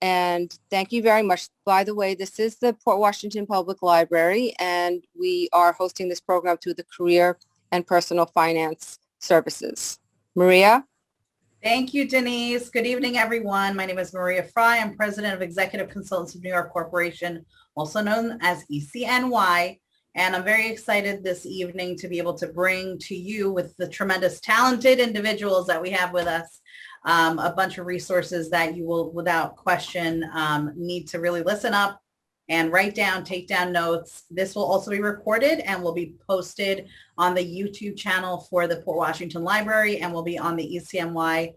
And thank you very much. By the way, this is the Port Washington Public Library, and we are hosting this program through the Career and Personal Finance Services. Maria? Thank you, Denise. Good evening, everyone. My name is Maria Frey. I'm president of Executive Consultants of New York Corporation, also known as ECNY. And I'm very excited this evening to be able to bring to you, with the tremendous talented individuals that we have with us, a bunch of resources that you will, without question, need to really listen up and write down, take down notes. This will also be recorded and will be posted on the YouTube channel for the Port Washington Library, and will be on the ECNY.com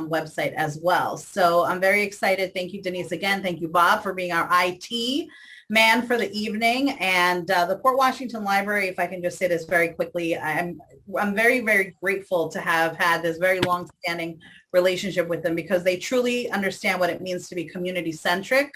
website as well. So I'm very excited. Thank you, Denise, again. Thank you, Bob, for being our IT man for the evening. And the Port Washington Library, if I can just say this very quickly, I'm very, very grateful to have had this very long-standing relationship with them, because they truly understand what it means to be community-centric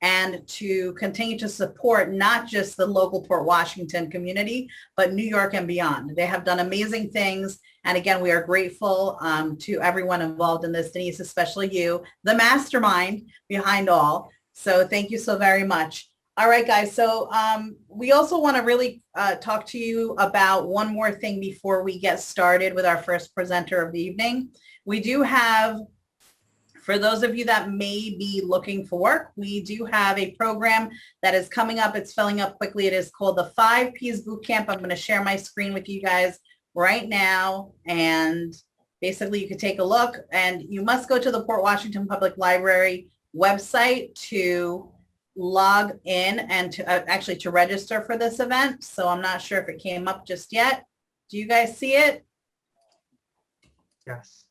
and to continue to support not just the local Port Washington community, but New York and beyond. They have done amazing things. And again, we are grateful to everyone involved in this, Denise, especially you, the mastermind behind all. So thank you so very much. All right, guys. So we also want to really talk to you about one more thing before we get started with our first presenter of the evening. We do have, for those of you that may be looking for work, we do have a program that is coming up. It's filling up quickly. It is called the 5 Ps Boot Camp. I'm going to share my screen with you guys right now. And basically you can take a look, and you must go to the Port Washington Public Library website to log in and to actually to register for this event. So I'm not sure if it came up just yet. Do you guys see it? Yes.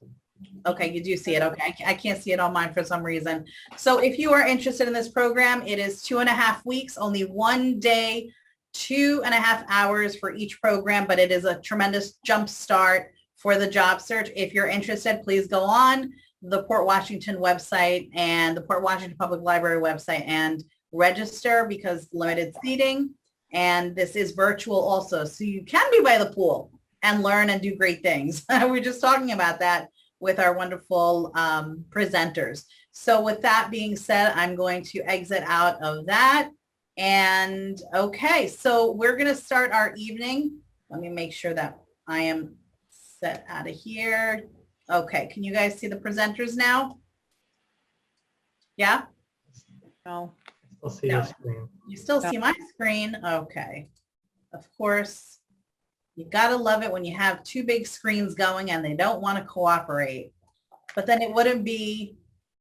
Okay, you do see it. Okay, I can't see it on mine for some reason. So if you are interested in this program, it is 2.5 weeks, only 1 day, 2.5 hours for each program, but it is a tremendous jump start for the job search. If you're interested, please go on the Port Washington website and the Port Washington Public Library website and register, because limited seating, and this is virtual also. So you can be by the pool and learn and do great things. We're just talking about that with our wonderful presenters. So with that being said, I'm going to exit out of that. And okay, so we're going to start our evening. Let me make sure that I am set out of here. Okay, can you guys see the presenters now? Yeah? No. I'll see No. your screen. You still see my screen? Okay. Of course, you gotta love it when you have 2 big screens going and they don't want to cooperate. But then it wouldn't be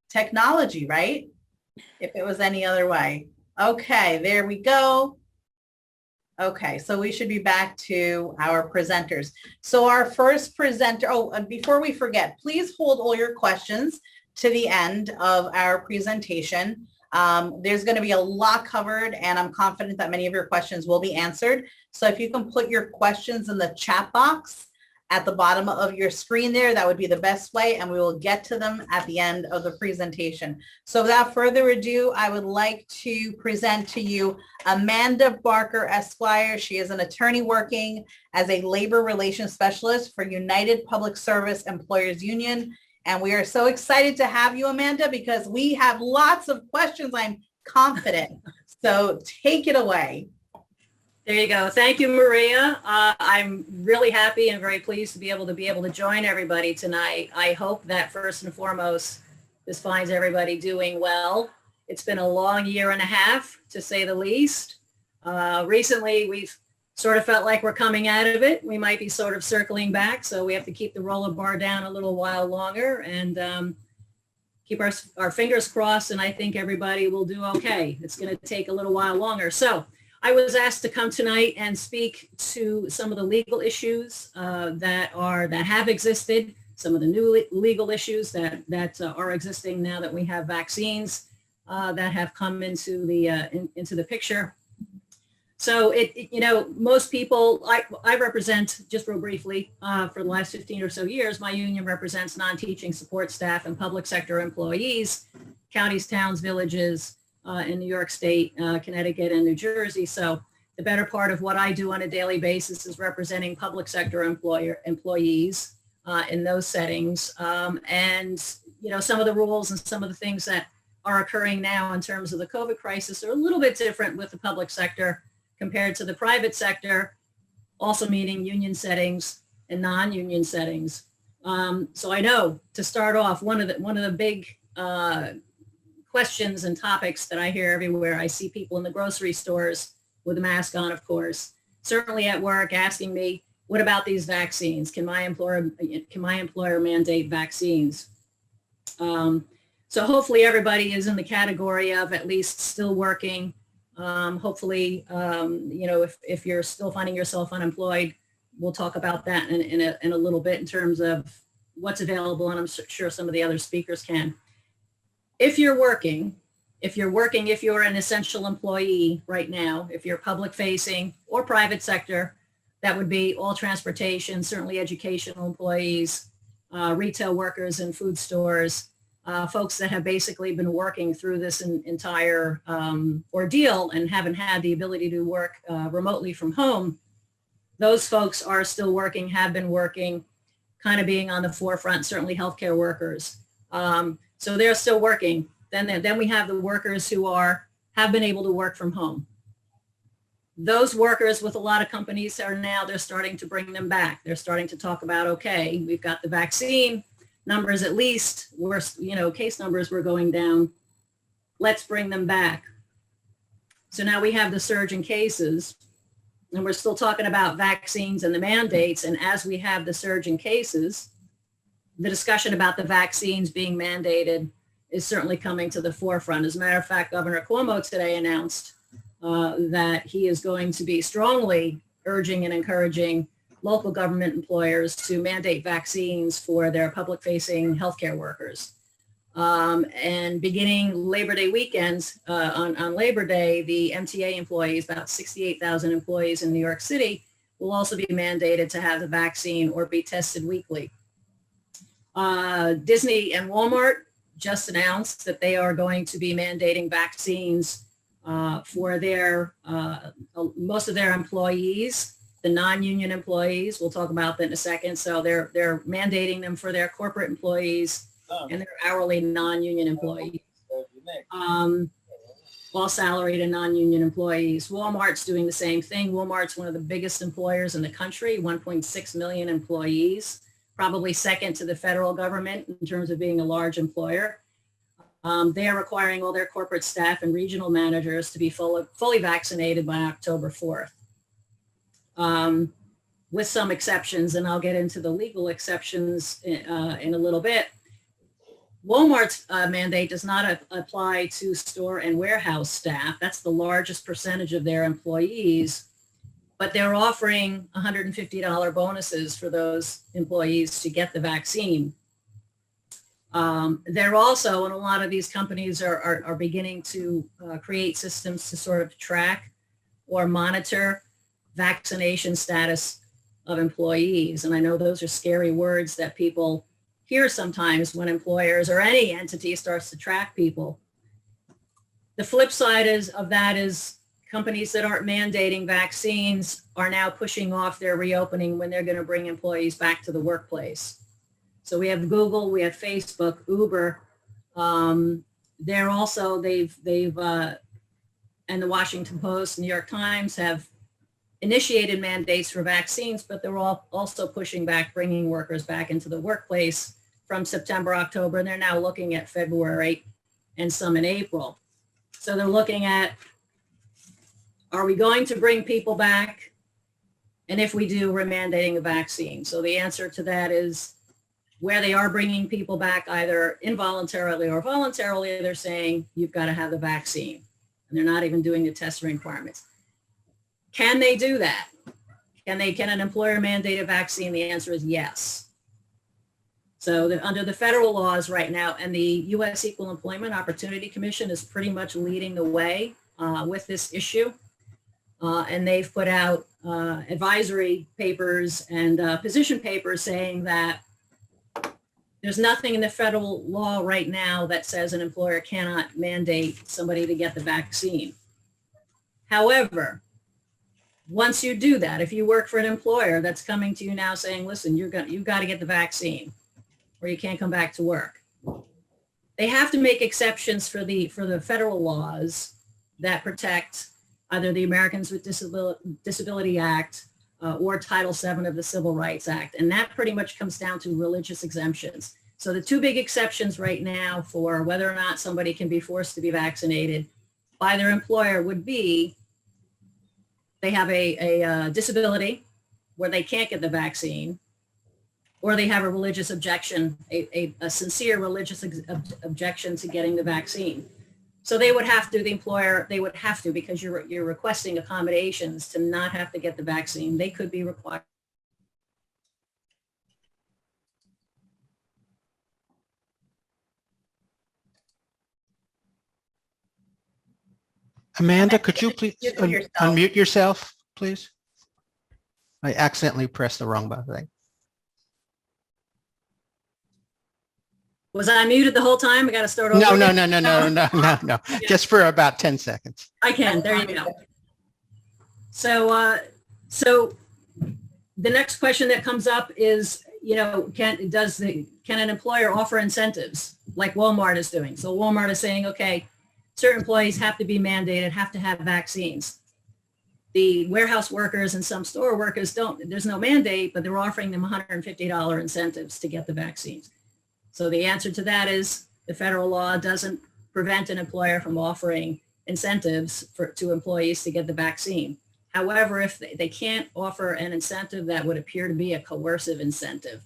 technology, right? If it was any other way. Okay, there we go. Okay, so we should be back to our presenters. So our first presenter, and before we forget, please hold all your questions to the end of our presentation. There's going to be a lot covered, and I'm confident that many of your questions will be answered. So if you can put your questions in the chat box at the bottom of your screen there, that would be the best way, and we will get to them at the end of the presentation. So without further ado, I would like to present to you Amanda Barker, Esquire. She is an attorney working as a labor relations specialist for United Public Service Employers Union. And we are so excited to have you, Amanda, because we have lots of questions, I'm confident. So take it away. There you go. Thank you, Maria. I'm really happy and very pleased to be able to join everybody tonight. I hope that first and foremost, this finds everybody doing well. It's been a long 1.5 years, to say the least. Recently, we've sort of felt like we're coming out of it. We might be sort of circling back, so we have to keep the roller bar down a little while longer and keep our fingers crossed, and I think everybody will do okay. It's going to take a little while longer. So I was asked to come tonight and speak to some of the legal issues that have existed, some of the new legal issues that are existing now that we have vaccines that have come into the picture. So most people, I represent, just real briefly, for the last 15 or so years, my union represents non-teaching support staff and public sector employees, counties, towns, villages in New York State, Connecticut, and New Jersey. So the better part of what I do on a daily basis is representing public sector employees in those settings. And, some of the rules and some of the things that are occurring now in terms of the COVID crisis are a little bit different with the public sector compared to the private sector, also meaning union settings and non-union settings. So I know, to start off, one of the big questions and topics that I hear everywhere, I see people in the grocery stores with a mask on, of course, certainly at work, asking me, what about these vaccines? Can my employer mandate vaccines? So hopefully everybody is in the category of at least still working. Hopefully, if you're still finding yourself unemployed, we'll talk about that in a little bit in terms of what's available, and I'm sure some of the other speakers can. If you're an essential employee right now, if you're public facing or private sector, that would be all transportation, certainly educational employees, retail workers in food stores, folks that have basically been working through this entire ordeal and haven't had the ability to work remotely from home. Those folks are still working, have been working, kind of being on the forefront, certainly healthcare workers. So they're still working. Then we have the workers who have been able to work from home. Those workers with a lot of companies they're starting to bring them back. They're starting to talk about, okay, we've got the vaccine numbers, at least case numbers were going down. Let's bring them back. So now we have the surge in cases, and we're still talking about vaccines and the mandates. And as we have the surge in cases, the discussion about the vaccines being mandated is certainly coming to the forefront. As a matter of fact, Governor Cuomo today announced that he is going to be strongly urging and encouraging local government employers to mandate vaccines for their public-facing healthcare workers. And beginning Labor Day weekends, on Labor Day, the MTA employees, about 68,000 employees in New York City, will also be mandated to have the vaccine or be tested weekly. Disney and Walmart just announced that they are going to be mandating vaccines for most of their employees, the non-union employees. We'll talk about that in a second. So they're mandating them for their corporate employees and their hourly non-union employees, all salaried and non-union employees. Walmart's doing the same thing. Walmart's one of the biggest employers in the country, 1.6 million employees, probably second to the federal government in terms of being a large employer. They are requiring all their corporate staff and regional managers to be fully vaccinated by October 4th. With some exceptions, and I'll get into the legal exceptions in a little bit. Walmart's mandate does not apply to store and warehouse staff. That's the largest percentage of their employees, but they're offering $150 bonuses for those employees to get the vaccine. They're also, and a lot of these companies are beginning to create systems to sort of track or monitor vaccination status of employees. And I know those are scary words that people hear sometimes when employers or any entity starts to track people. The flip side of that is companies that aren't mandating vaccines are now pushing off their reopening when they're going to bring employees back to the workplace. So we have Google, we have Facebook, Uber. They're also, they've and the Washington Post, New York Times have initiated mandates for vaccines, but they're also pushing back, bringing workers back into the workplace from September, October, and they're now looking at February and some in April. So they're looking at, are we going to bring people back? And if we do, we're mandating a vaccine. So the answer to that is, where they are bringing people back either involuntarily or voluntarily, they're saying you've got to have the vaccine. And they're not even doing the testing requirements. Can they do that? Can an employer mandate a vaccine? The answer is yes. So under the federal laws right now, and the U.S. Equal Employment Opportunity Commission is pretty much leading the way with this issue. And they've put out advisory papers and position papers saying that there's nothing in the federal law right now that says an employer cannot mandate somebody to get the vaccine. However, once you do that, if you work for an employer that's coming to you now saying, listen, you've got to get the vaccine or you can't come back to work. they have to make exceptions for the federal laws that protect either the Americans with Disability Act or Title VII of the Civil Rights Act. And that pretty much comes down to religious exemptions. So the two big exceptions right now for whether or not somebody can be forced to be vaccinated by their employer would be they have a disability where they can't get the vaccine, or they have a religious objection, a sincere religious objection to getting the vaccine. So they would have to, the employer, they would have to, because you're requesting accommodations to not have to get the vaccine. They could be required. Amanda, could you please unmute yourself, please? I accidentally pressed the wrong button. Was I muted the whole time? I got to start over. No. Yeah. Just for about 10 seconds. I can. There you go. So, so the next question that comes up is, you know, can an employer offer incentives like Walmart is doing? So Walmart is saying, okay, certain employees have to be mandated, have to have vaccines. The warehouse workers and some store workers don't. There's no mandate, but they're offering them $150 incentives to get the vaccines. So the answer to that is the federal law doesn't prevent an employer from offering incentives to employees to get the vaccine. However, if they can't offer an incentive that would appear to be a coercive incentive.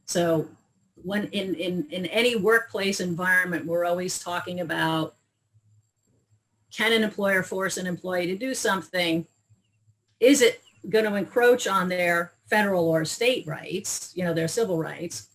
So when in any workplace environment, we're always talking about, can an employer force an employee to do something? Is it going to encroach on their federal or state rights, you know, their civil rights?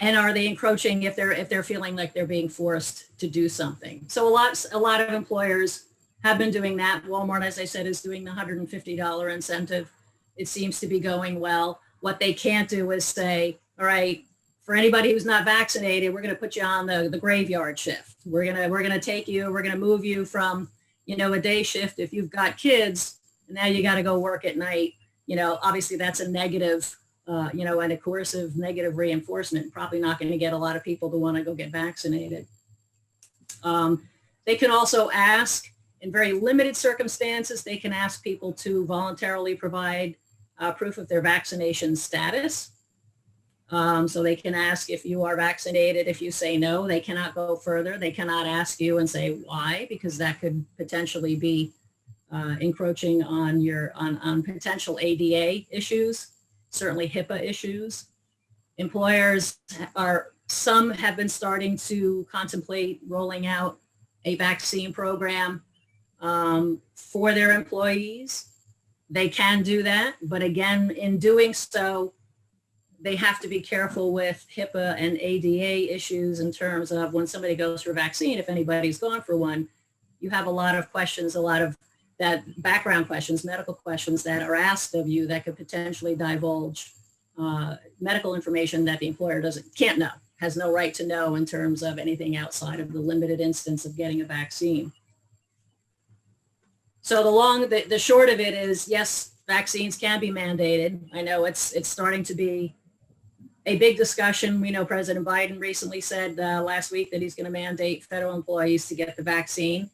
And are they encroaching if they're feeling like they're being forced to do something? So a lot of employers have been doing that. Walmart, as I said, is doing the $150 incentive. It seems to be going well. What they can't do is say, all right, for anybody who's not vaccinated, we're going to put you on the graveyard shift. We're gonna take you. We're gonna move you from, you know, a day shift if you've got kids, and now you got to go work at night. You know, obviously that's a negative. You know, and a coercive negative reinforcement, probably not going to get a lot of people to want to go get vaccinated. They can also ask, in very limited circumstances, they can ask people to voluntarily provide proof of their vaccination status. So they can ask if you are vaccinated. If you say no, they cannot go further. They cannot ask you and say why, because that could potentially be encroaching on potential ADA issues. Certainly HIPAA issues. Employers some have been starting to contemplate rolling out a vaccine program for their employees. They can do that, but again, in doing so, they have to be careful with HIPAA and ADA issues in terms of when somebody goes for a vaccine, if anybody's gone for one, you have a lot of questions, a lot of that background questions, medical questions that are asked of you that could potentially divulge medical information that the employer can't know, has no right to know in terms of anything outside of the limited instance of getting a vaccine. So the short of it is, yes, vaccines can be mandated. I know it's starting to be a big discussion. We know President Biden recently said last week that he's going to mandate federal employees to get the vaccine.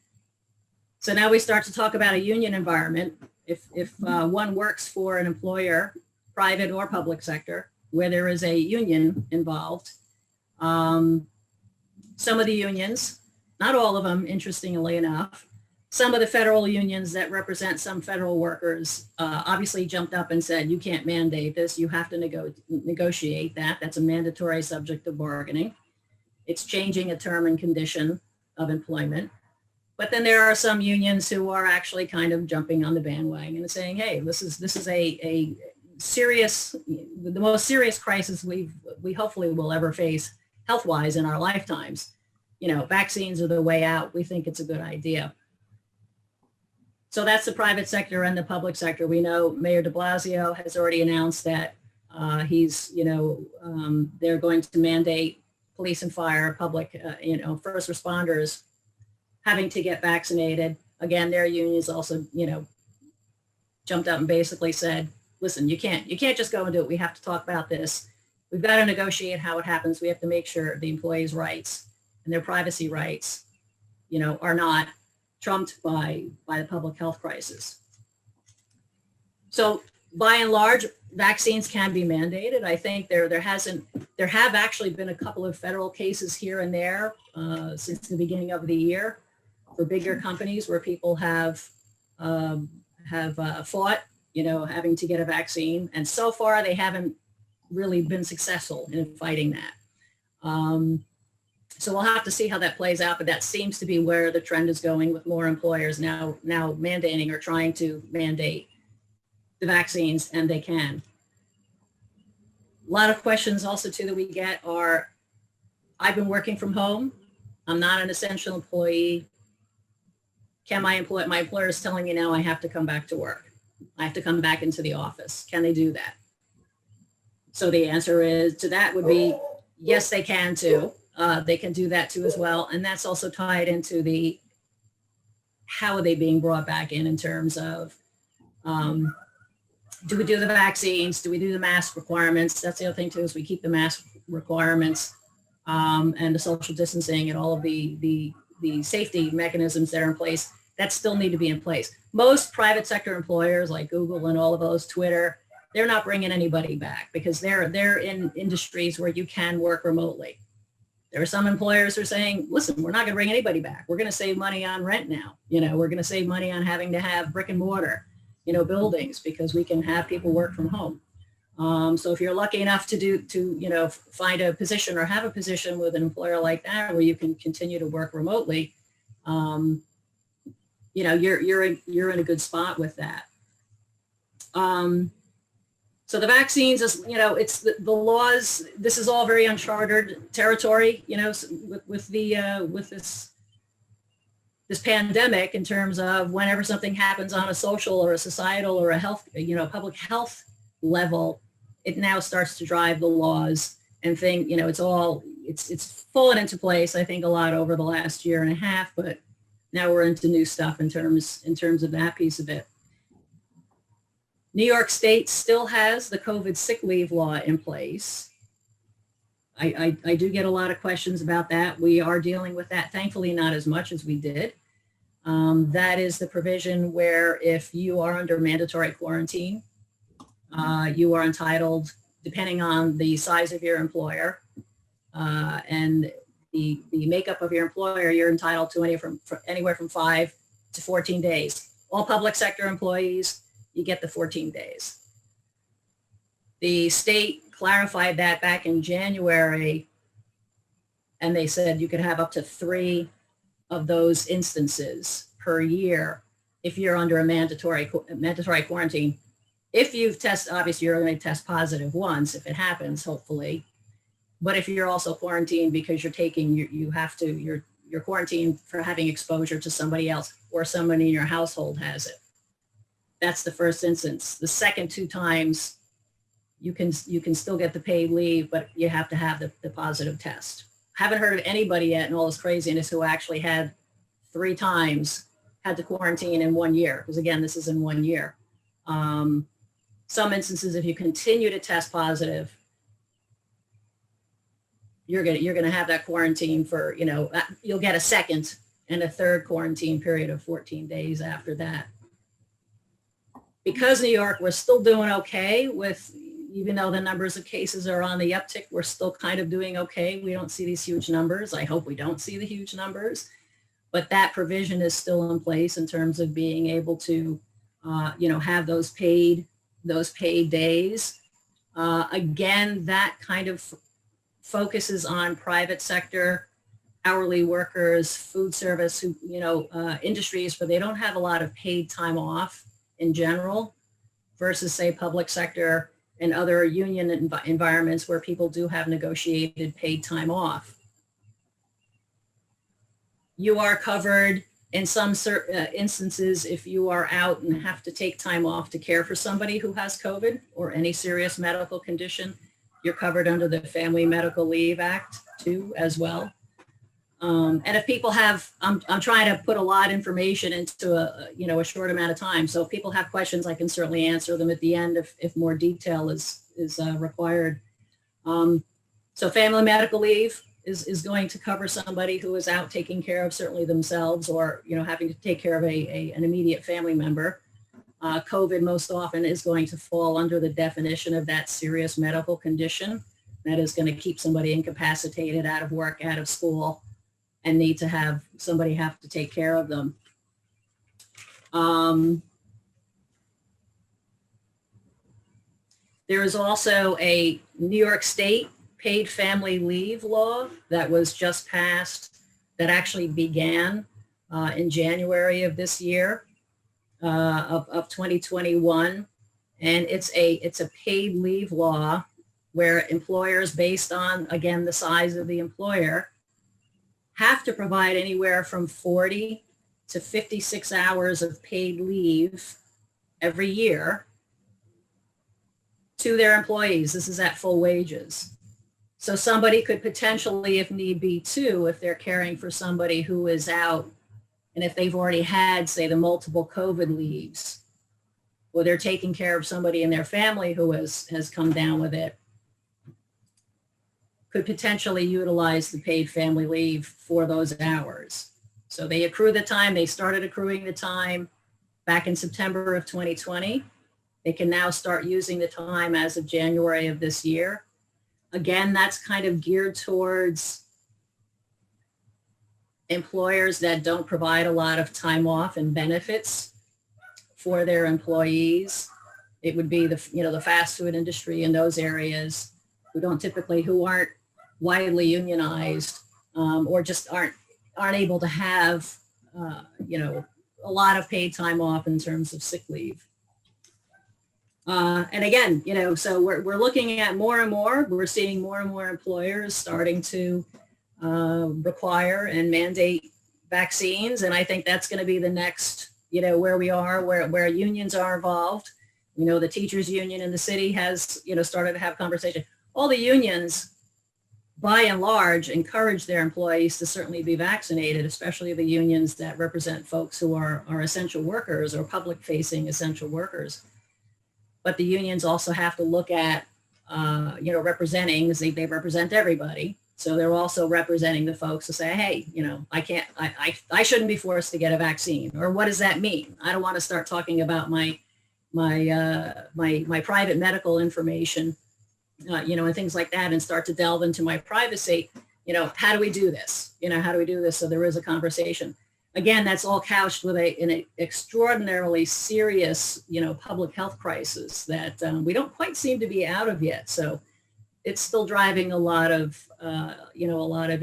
So now we start to talk about a union environment. If one works for an employer, private or public sector, where there is a union involved, some of the unions, not all of them, interestingly enough, some of the federal unions that represent some federal workers obviously jumped up and said, you can't mandate this. You have to negotiate that. That's a mandatory subject of bargaining. It's changing a term and condition of employment. But then there are some unions who are actually kind of jumping on the bandwagon and saying, hey, this is a serious, the most serious crisis we hopefully will ever face health-wise in our lifetimes. You know, vaccines are the way out. We think it's a good idea. So that's the private sector and the public sector. We know Mayor de Blasio has already announced that they're going to mandate police and fire, public, first responders having to get vaccinated. Again, their unions also, jumped up and basically said, listen, you can't just go and do it. We have to talk about this. we've got to negotiate how it happens. We have to make sure the employees' rights and their privacy rights, are not trumped by the public health crisis. So by and large, vaccines can be mandated. I think there have actually been a couple of federal cases here and there since the beginning of the year for bigger companies where people have fought, having to get a vaccine. And so far they haven't really been successful in fighting that. So we'll have to see how that plays out, but that seems to be where the trend is going, with more employers now mandating or trying to mandate the vaccines, and they can. A lot of questions also too that we get are, I've been working from home. I'm not an essential employee. Can my employer is telling me now I have to come back to work. I have to come back into the office. Can they do that? So the answer is to that would be, yes, they can too. They can do that too as well. And that's also tied into the, how are they being brought back in terms of, do we do the vaccines? Do we do the mask requirements? That's the other thing too, is we keep the mask requirements and the social distancing and all of the safety mechanisms that are in place that still need to be in place. Most private sector employers like Google and all of those, Twitter, they're not bringing anybody back because they're in industries where you can work remotely. There are some employers who are saying, listen, we're not going to bring anybody back. We're going to save money on rent now. We're going to save money on having to have brick and mortar, buildings, because we can have people work from home. So if you're lucky enough to find a position or have a position with an employer like that where you can continue to work remotely, you're in a good spot with that. So the vaccines is, it's the laws. This is all very uncharted territory, with this pandemic, in terms of whenever something happens on a social or a societal or a health, public health level, it now starts to drive the laws and it's fallen into place, I think, a lot over the last year and a half, but now we're into new stuff in terms of that piece of it. New York State still has the COVID sick leave law in place. I do get a lot of questions about that. We are dealing with that, thankfully not as much as we did. That is the provision where if you are under mandatory quarantine, you are entitled, depending on the size of your employer and the makeup of your employer, you're entitled to anywhere from 5 to 14 days. All public sector employees, you get the 14 days. The state clarified that back in January, and they said you could have up to 3 of those instances per year if you're under a mandatory quarantine. If you've tested, obviously you're going to test positive once if it happens, hopefully. But if you're also quarantined because you're quarantined for having exposure to somebody else, or someone in your household has it. That's the first instance. The second 2 times, you can still get the paid leave, but you have to have the positive test. Haven't heard of anybody yet in all this craziness who actually had 3 times had to quarantine in 1 year, because again, this is in 1 year. Some instances, if you continue to test positive, you're gonna have that quarantine for, you'll get a second and a third quarantine period of 14 days after that. Because New York, we're still doing okay with, even though the numbers of cases are on the uptick, we're still kind of doing okay. We don't see these huge numbers. I hope we don't see the huge numbers, but that provision is still in place in terms of being able to, have those paid days. Again, that kind of focuses on private sector, hourly workers, food service, industries where they don't have a lot of paid time off in general, versus say public sector and other union environments where people do have negotiated paid time off. You are covered in some instances if you are out and have to take time off to care for somebody who has COVID or any serious medical condition. You're covered under the Family Medical Leave Act too, as well. And if people have, I'm trying to put a lot of information into a short amount of time. So if people have questions, I can certainly answer them at the end if more detail is required. So family medical leave is going to cover somebody who is out taking care of certainly themselves or, having to take care of an immediate family member. COVID most often is going to fall under the definition of that serious medical condition that is going to keep somebody incapacitated, out of work, out of school, and need to have somebody have to take care of them. There is also a New York State paid family leave law that was just passed that actually began in January of this year, of 2021. And it's a paid leave law where employers, based on, again, the size of the employer, have to provide anywhere from 40 to 56 hours of paid leave every year to their employees. This is at full wages. So somebody could potentially, if need be too, if they're caring for somebody who is out, and if they've already had, say, the multiple COVID leaves, or they're taking care of somebody in their family who has come down with it, could potentially utilize the paid family leave for those hours. So they accrue the time. They started accruing the time back in September of 2020. They can now start using the time as of January of this year. Again, that's kind of geared towards employers that don't provide a lot of time off and benefits for their employees. It would be the fast food industry in those areas who aren't widely unionized, or just aren't able to have, a lot of paid time off in terms of sick leave. And again, so we're looking at more and more, we're seeing more and more employers starting to require and mandate vaccines. And I think that's going to be the next, where we are, where unions are involved. The teachers union in the city has, started to have conversation. All the unions, by and large, encourage their employees to certainly be vaccinated, especially the unions that represent folks who are essential workers or public-facing essential workers. But the unions also have to look at, representing, they represent everybody. So they're also representing the folks to say, hey, I shouldn't be forced to get a vaccine. Or what does that mean? I don't want to start talking about my private medical information, and things like that, and start to delve into my privacy. How do we do this? How do we do this? So there is a conversation. Again, that's all couched with an extraordinarily serious, public health crisis that we don't quite seem to be out of yet. So it's still driving a lot of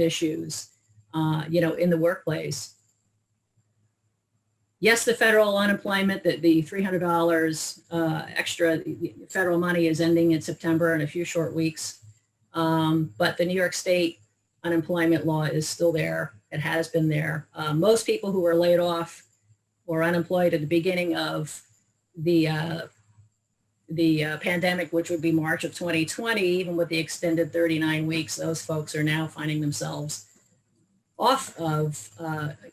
issues, in the workplace. Yes, the federal unemployment, the $300 extra federal money is ending in September in a few short weeks. But the New York State unemployment law is still there. It has been there. Most people who were laid off or unemployed at the beginning of the pandemic, which would be March of 2020, even with the extended 39 weeks, those folks are now finding themselves off of,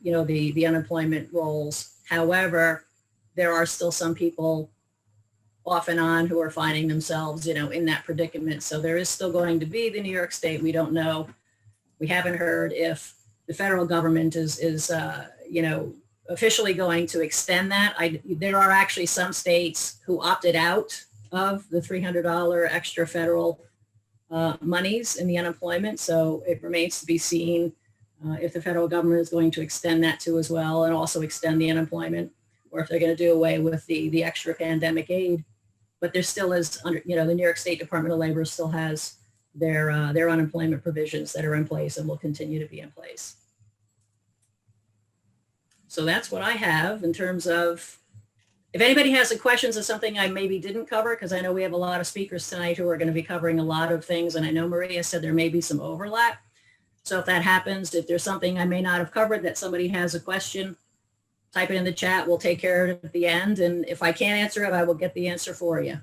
the unemployment rolls. However, there are still some people off and on who are finding themselves, in that predicament. So there is still going to be the New York State. We don't know. We haven't heard if the federal government is officially going to extend that. There are actually some states who opted out of the $300 extra federal monies in the unemployment. So it remains to be seen if the federal government is going to extend that too as well, and also extend the unemployment, or if they're going to do away with the extra pandemic aid. But there still is, the New York State Department of Labor still has their unemployment provisions that are in place and will continue to be in place. So that's what I have in terms of, if anybody has any questions of something I maybe didn't cover, because I know we have a lot of speakers tonight who are going to be covering a lot of things. And I know Maria said there may be some overlap. So if that happens, if there's something I may not have covered that somebody has a question, type it in the chat. We'll take care of it at the end. And if I can't answer it, I will get the answer for you.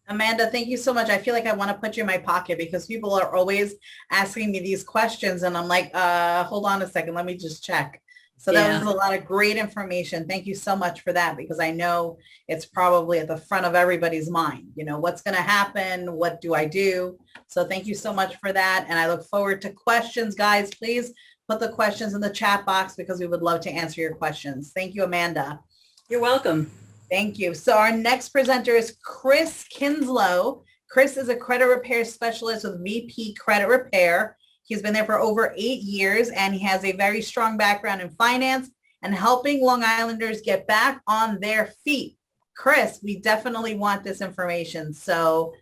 Amanda, thank you so much. I feel like I want to put you in my pocket because people are always asking me these questions. And I'm like, hold on a second. Let me just check. So that was a lot of great information. Thank you so much for that, because I know it's probably at the front of everybody's mind. You know, what's going to happen? What do I do? So thank you so much for that. And I look forward to questions, guys. Please put the questions in the chat box because we would love to answer your questions. Thank you, Amanda. You're welcome. Thank you. So our next presenter is Chris Kinslow. Chris is a credit repair specialist with VP Credit Repair. He's been there for over 8 years, and he has a very strong background in finance and helping Long Islanders get back on their feet. Chris, we definitely want this information. So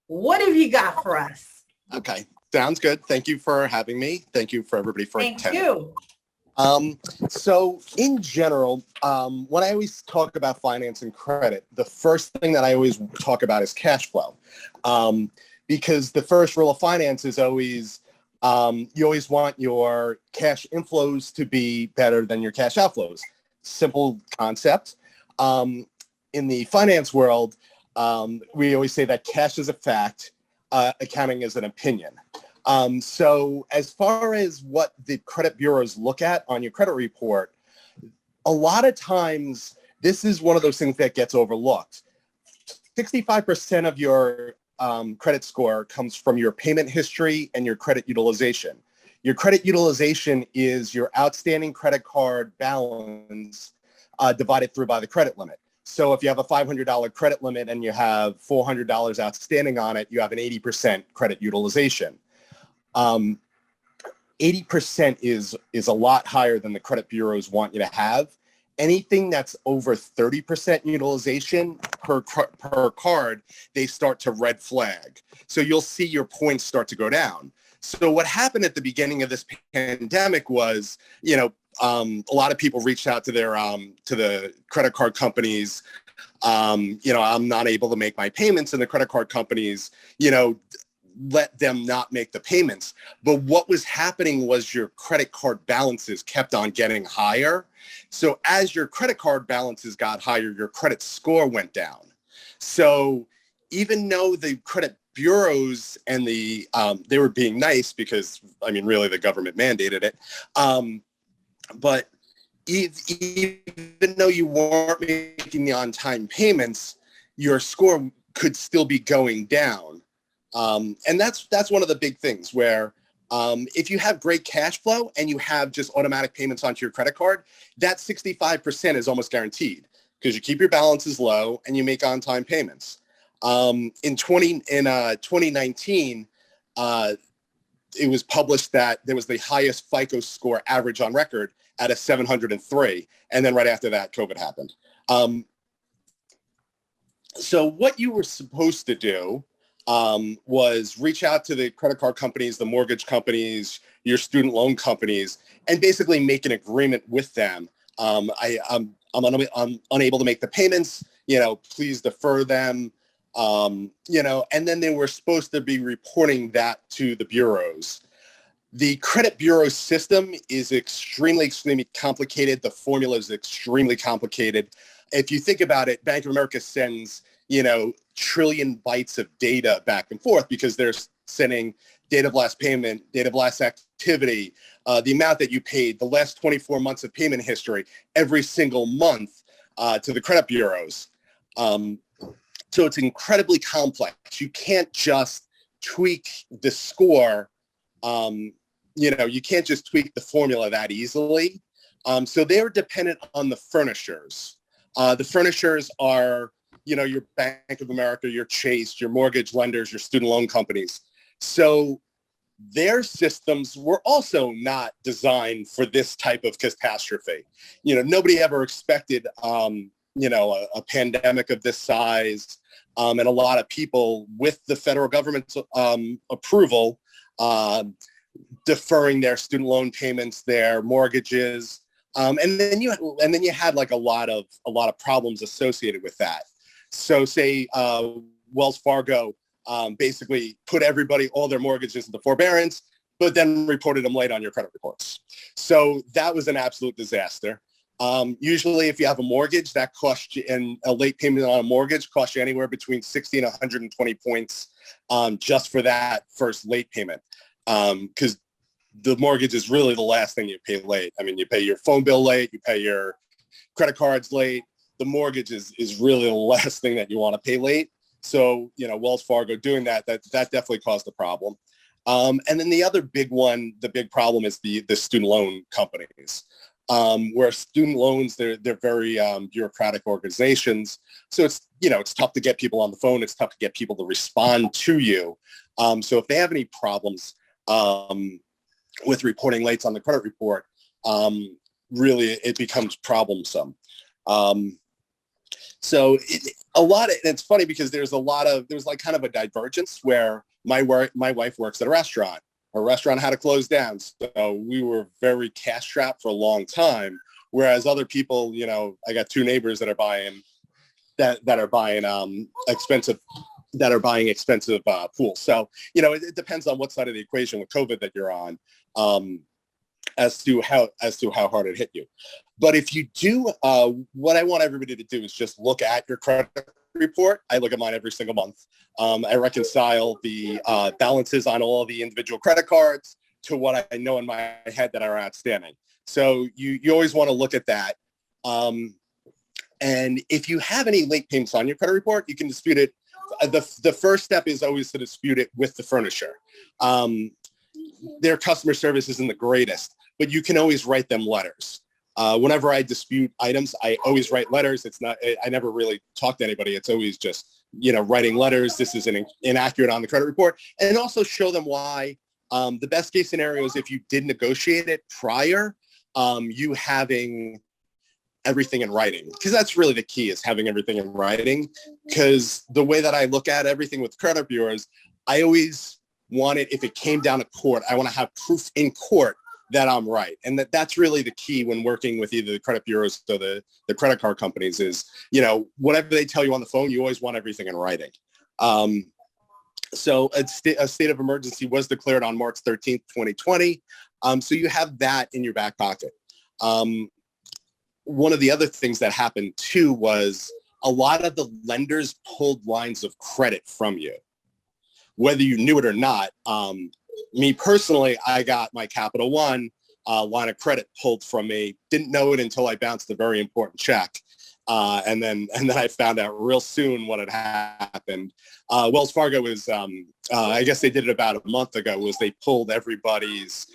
what have you got for us? Okay, sounds good. Thank you for having me. Thank you for everybody for attending. Thank you. So in general, when I always talk about finance and credit, the first thing that I always talk about is cash flow. Because the first rule of finance is always, you always want your cash inflows to be better than your cash outflows. Simple concept. In the finance world, we always say that cash is a fact, accounting is an opinion. So as far as what the credit bureaus look at on your credit report, a lot of times this is one of those things that gets overlooked. 65% of your credit score comes from your payment history and your credit utilization. Your credit utilization is your outstanding credit card balance divided through by the credit limit. So if you have a $500 credit limit and you have $400 outstanding on it, you have an 80% credit utilization. 80% is a lot higher than the credit bureaus want you to have. Anything that's over 30% utilization per card, they start to red flag. So you'll see your points start to go down. So what happened at the beginning of this pandemic was, you know, a lot of people reached out to their to the credit card companies. You know, I'm not able to make my payments, and the credit card companies, you know, let them not make the payments. But what was happening was your credit card balances kept on getting higher. So as your credit card balances got higher, your credit score went down. So even though the credit bureaus and the they were being nice, because I mean, really the government mandated it. But even though you weren't making the on-time payments, your score could still be going down. And that's one of the big things where if you have great cash flow and you have just automatic payments onto your credit card, that 65% is almost guaranteed because you keep your balances low and you make on-time payments. In 2019, it was published that there was the highest FICO score average on record at a 703. And then right after that, COVID happened. So what you were supposed to do was reach out to the credit card companies, the mortgage companies, your student loan companies, and basically make an agreement with them. I'm unable to make the payments, you know, please defer them, you know, and then they were supposed to be reporting that to the bureaus. The credit bureau system is extremely complicated. The formula is extremely complicated. If you think about it, Bank of America sends, you know, trillion bytes of data back and forth because they're sending date of last payment, date of last activity, the amount that you paid, the last 24 months of payment history, every single month to the credit bureaus. So it's incredibly complex. You can't just tweak the score. You know, you can't just tweak the formula that easily. So they're dependent on the furnishers. The furnishers are, you know, your Bank of America, your Chase, your mortgage lenders, your student loan companies. So their systems were also not designed for this type of catastrophe. You know, nobody ever expected, you know, a pandemic of this size. And a lot of people with the federal government's approval, deferring their student loan payments, their mortgages. And then you had like a lot of problems associated with that. So say Wells Fargo basically put all their mortgages into forbearance, but then reported them late on your credit reports. So that was an absolute disaster. Usually if you have a mortgage, that costs you, and a late payment on a mortgage costs you anywhere between 60 and 120 points just for that first late payment. Because the mortgage is really the last thing you pay late. I mean, you pay your phone bill late, you pay your credit cards late. The mortgage is really the last thing that you want to pay late. So, you know, Wells Fargo doing that definitely caused the problem. And then the other big one, the big problem is the student loan companies, where student loans, they're very bureaucratic organizations. So it's, you know, it's tough to get people on the phone. It's tough to get people to respond to you. So if they have any problems with reporting lates on the credit report, really it becomes troublesome. So it's funny because there's like kind of a divergence where my wife works at a restaurant. Her restaurant had to close down. So we were very cash strapped for a long time. Whereas other people, you know, I got two neighbors that are buying expensive pools. So, you know, it depends on what side of the equation with COVID that you're on, as to how hard it hit you. But if you do, what I want everybody to do is just look at your credit report. I look at mine every single month. I reconcile the balances on all the individual credit cards to what I know in my head that are outstanding. So you always want to look at that. And if you have any late payments on your credit report, you can dispute it. The first step is always to dispute it with the furnisher. Their customer service isn't the greatest, but you can always write them letters. Whenever I dispute items, I always write letters. I never really talk to anybody. It's always just, you know, writing letters. This is inaccurate on the credit report, and also show them why. The best case scenario is if you did negotiate it prior, you having everything in writing, because that's really the key, is having everything in writing. Because the way that I look at everything with credit bureaus, I always want it, if it came down to court, I want to have proof in court that I'm right. And that's really the key when working with either the credit bureaus or the credit card companies is, you know, whatever they tell you on the phone, you always want everything in writing. So a state of emergency was declared on March 13th, 2020. So you have that in your back pocket. One of the other things that happened too was a lot of the lenders pulled lines of credit from you, whether you knew it or not. Me personally, I got my Capital One line of credit pulled from me. Didn't know it until I bounced a very important check. And then I found out real soon what had happened. Wells Fargo was, I guess they did it about a month ago, was they pulled everybody's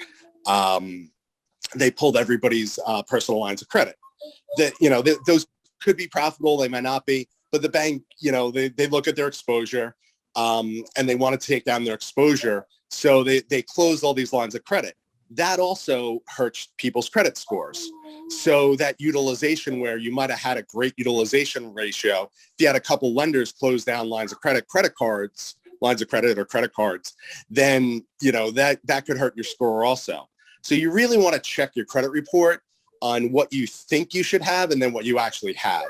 personal lines of credit. That, you know, those could be profitable, they might not be, but the bank, you know, they look at their exposure and they want to take down their exposure. So they close all these lines of credit. That also hurts people's credit scores. So that utilization, where you might have had a great utilization ratio, if you had a couple lenders close down lines of credit or credit cards, then, you know, that could hurt your score also. So you really want to check your credit report on what you think you should have and then what you actually have.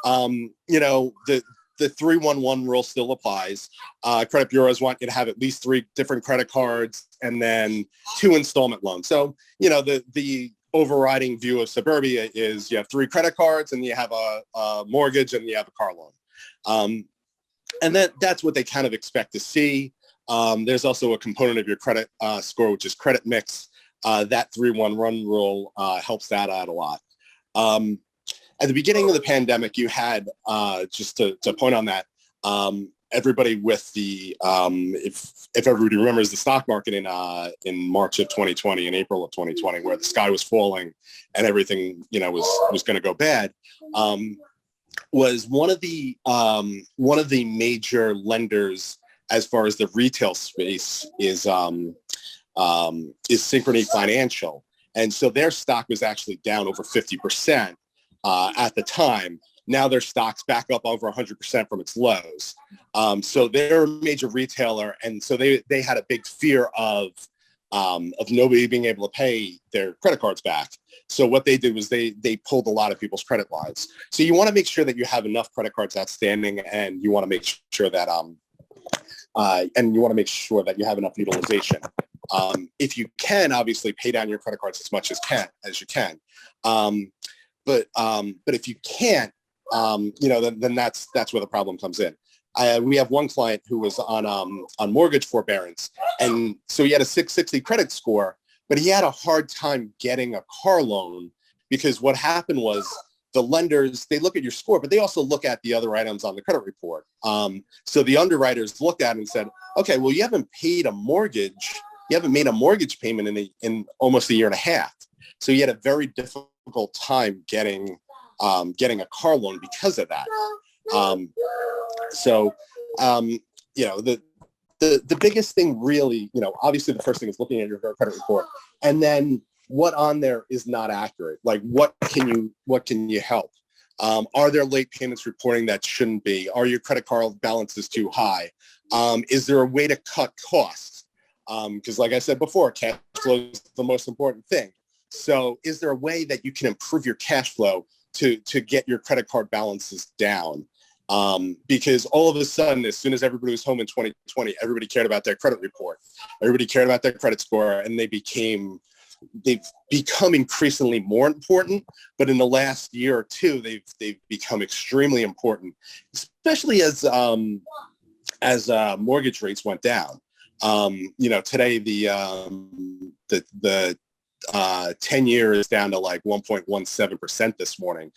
You know, the 3-1-1 rule still applies. Credit bureaus want you to have at least 3 different credit cards and then 2 installment loans. So, you know, the overriding view of suburbia is you have 3 credit cards and you have a mortgage and you have a car loan. And that's what they kind of expect to see. There's also a component of your credit score, which is credit mix. That 3-1-1 rule helps that out a lot. At the beginning of the pandemic, you had, just to point on that, everybody with the, if everybody remembers the stock market in March of 2020, in April of 2020, where the sky was falling and everything, you know, was going to go bad, was one of the major lenders as far as the retail space is Synchrony Financial. And so their stock was actually down over 50%. At the time. Now their stock's back up over 100% from its lows. So they're a major retailer, and so they had a big fear of nobody being able to pay their credit cards back. So what they did was they pulled a lot of people's credit lines. So you want to make sure that you have enough credit cards outstanding, and you want to make sure that you have enough utilization. If you can, obviously pay down your credit cards as much as you can. But if you can't, you know, then that's where the problem comes in. We have one client who was on mortgage forbearance, and so he had a 660 credit score, but he had a hard time getting a car loan because what happened was the lenders, they look at your score, but they also look at the other items on the credit report. So the underwriters looked at it and said, okay, well, you haven't paid a mortgage. You haven't made a mortgage payment in almost a year and a half. So he had a very difficult time getting a car loan because of that. You know, the biggest thing really, you know, obviously the first thing is looking at your credit report, and then what on there is not accurate. Like what can you help? Are there late payments reporting that shouldn't be? Are your credit card balances too high? Is there a way to cut costs? Because like I said before, cash flow is the most important thing. So is there a way that you can improve your cash flow to get your credit card balances down? Because all of a sudden, as soon as everybody was home in 2020, everybody cared about their credit report. Everybody cared about their credit score, and they've become increasingly more important. But in the last year or two, they've become extremely important, especially as mortgage rates went down. You know, today the 10-year is down to like 1.17% this morning,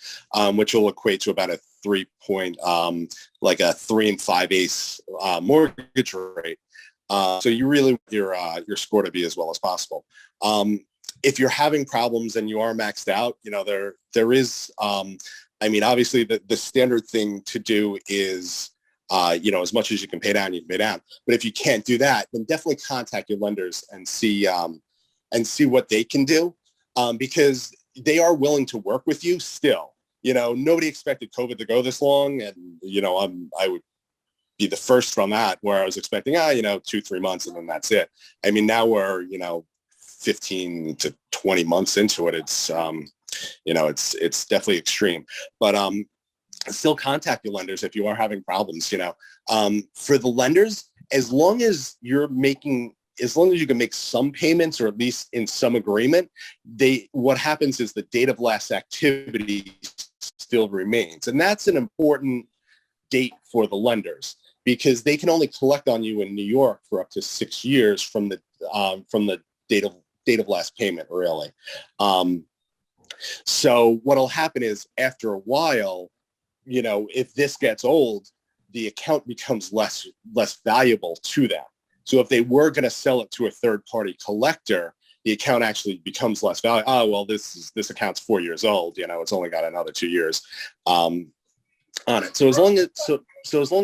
which will equate to about a 3 5/8 mortgage rate. So you really want your score to be as well as possible. If you're having problems and you are maxed out, you know, there is, I mean, obviously the standard thing to do is, you know, as much as you can pay down, you can pay down. But if you can't do that, then definitely contact your lenders and see what they can do, because they are willing to work with you still. You know, nobody expected COVID to go this long. And, you know, I would be the first from that, where I was expecting, you know, 2-3 months and then that's it. I mean, now we're, you know, 15 to 20 months into it. It's, you know, it's definitely extreme, but still contact your lenders if you are having problems, you know. For the lenders, as long as you can make some payments or at least in some agreement, what happens is the date of last activity still remains. And that's an important date for the lenders, because they can only collect on you in New York for up to 6 years from the date of last payment, really. So what'll happen is after a while, you know, if this gets old, the account becomes less valuable to them. So if they were going to sell it to a third-party collector, the account actually becomes less valuable. Oh, well, this account's 4 years old. You know, it's only got another 2 years on it. So as long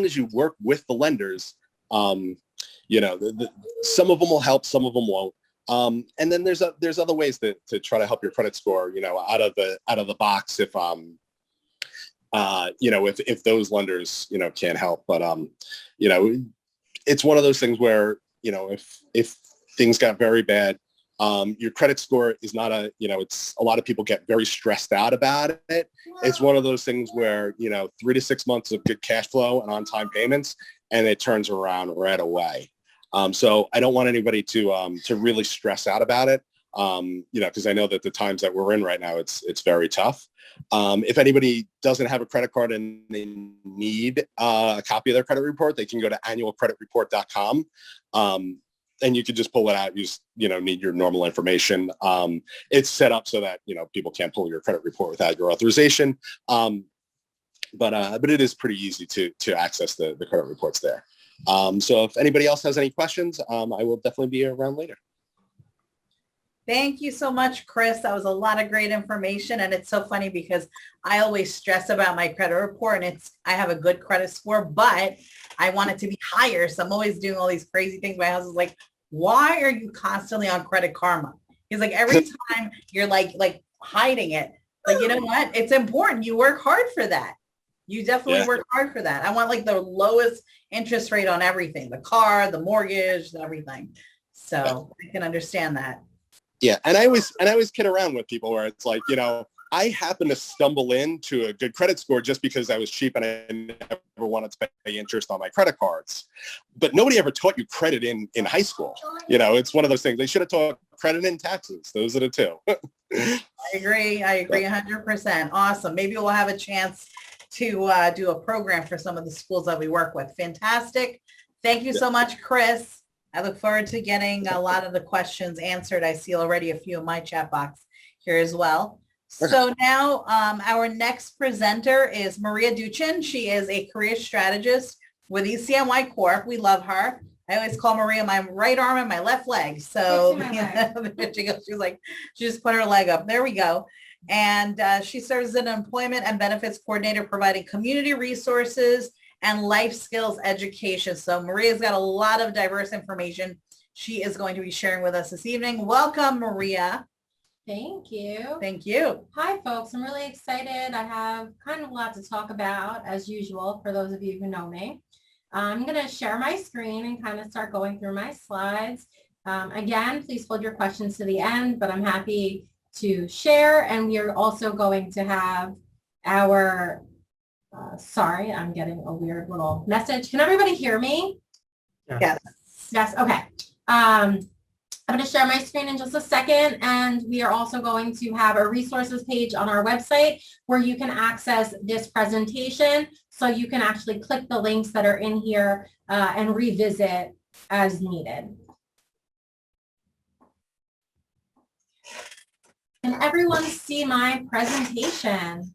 as you work with the lenders, you know, some of them will help, some of them won't. And then there's other ways to try to help your credit score, you know, out of the box if you know, if those lenders, you know, can't help. But you know, it's one of those things where, you know, if things got very bad, your credit score is not you know, it's a lot of people get very stressed out about it. It's one of those things where, you know, 3 to 6 months of good cash flow and on-time payments, and it turns around right away. So I don't want anybody to really stress out about it. You know, because I know that the times that we're in right now, it's very tough. If anybody doesn't have a credit card and they need a copy of their credit report, they can go to annualcreditreport.com. And you could just pull it out. You just, you know, need your normal information. It's set up so that, you know, people can't pull your credit report without your authorization. But it is pretty easy to access the credit reports there. So if anybody else has any questions, I will definitely be around later. Thank you so much, Chris. That was a lot of great information. And it's so funny because I always stress about my credit report, and I have a good credit score, but I want it to be higher. So I'm always doing all these crazy things. My husband's like, why are you constantly on Credit Karma? He's like, every time you're like hiding it. Like, you know what? It's important. You work hard for that. You definitely work hard for that. I want like the lowest interest rate on everything, the car, the mortgage, and everything. So I can understand that. Yeah. And I always kid around with people where it's like, you know, I happen to stumble into a good credit score just because I was cheap and I never wanted to pay interest on my credit cards. But nobody ever taught you credit in high school. You know, it's one of those things. They should have taught credit and taxes. Those are the two. I agree 100%. Awesome. Maybe we'll have a chance to do a program for some of the schools that we work with. Fantastic. Thank you so much, Chris. I look forward to getting a lot of the questions answered. I see already a few in my chat box here as well. So now our next presenter is Maria Duchin. She is a career strategist with ECNY Corp. We love her. I always call Maria my right arm and my left leg. So she goes, she's like, she just put her leg up. There we go. And she serves as an employment and benefits coordinator, providing community resources and life skills education. So Maria's got a lot of diverse information she is going to be sharing with us this evening. Welcome, Maria. Thank you. Thank you. Hi, folks. I'm really excited. I have kind of a lot to talk about, as usual, for those of you who know me. I'm going to share my screen and kind of start going through my slides. Again, please hold your questions to the end, but I'm happy to share. And we are also going to have our, sorry, I'm getting a weird little message. Can everybody hear me? Yes. Yes. Okay. I'm going to share my screen in just a second, and we are also going to have a resources page on our website where you can access this presentation, so you can actually click the links that are in here and revisit as needed. Can everyone see my presentation?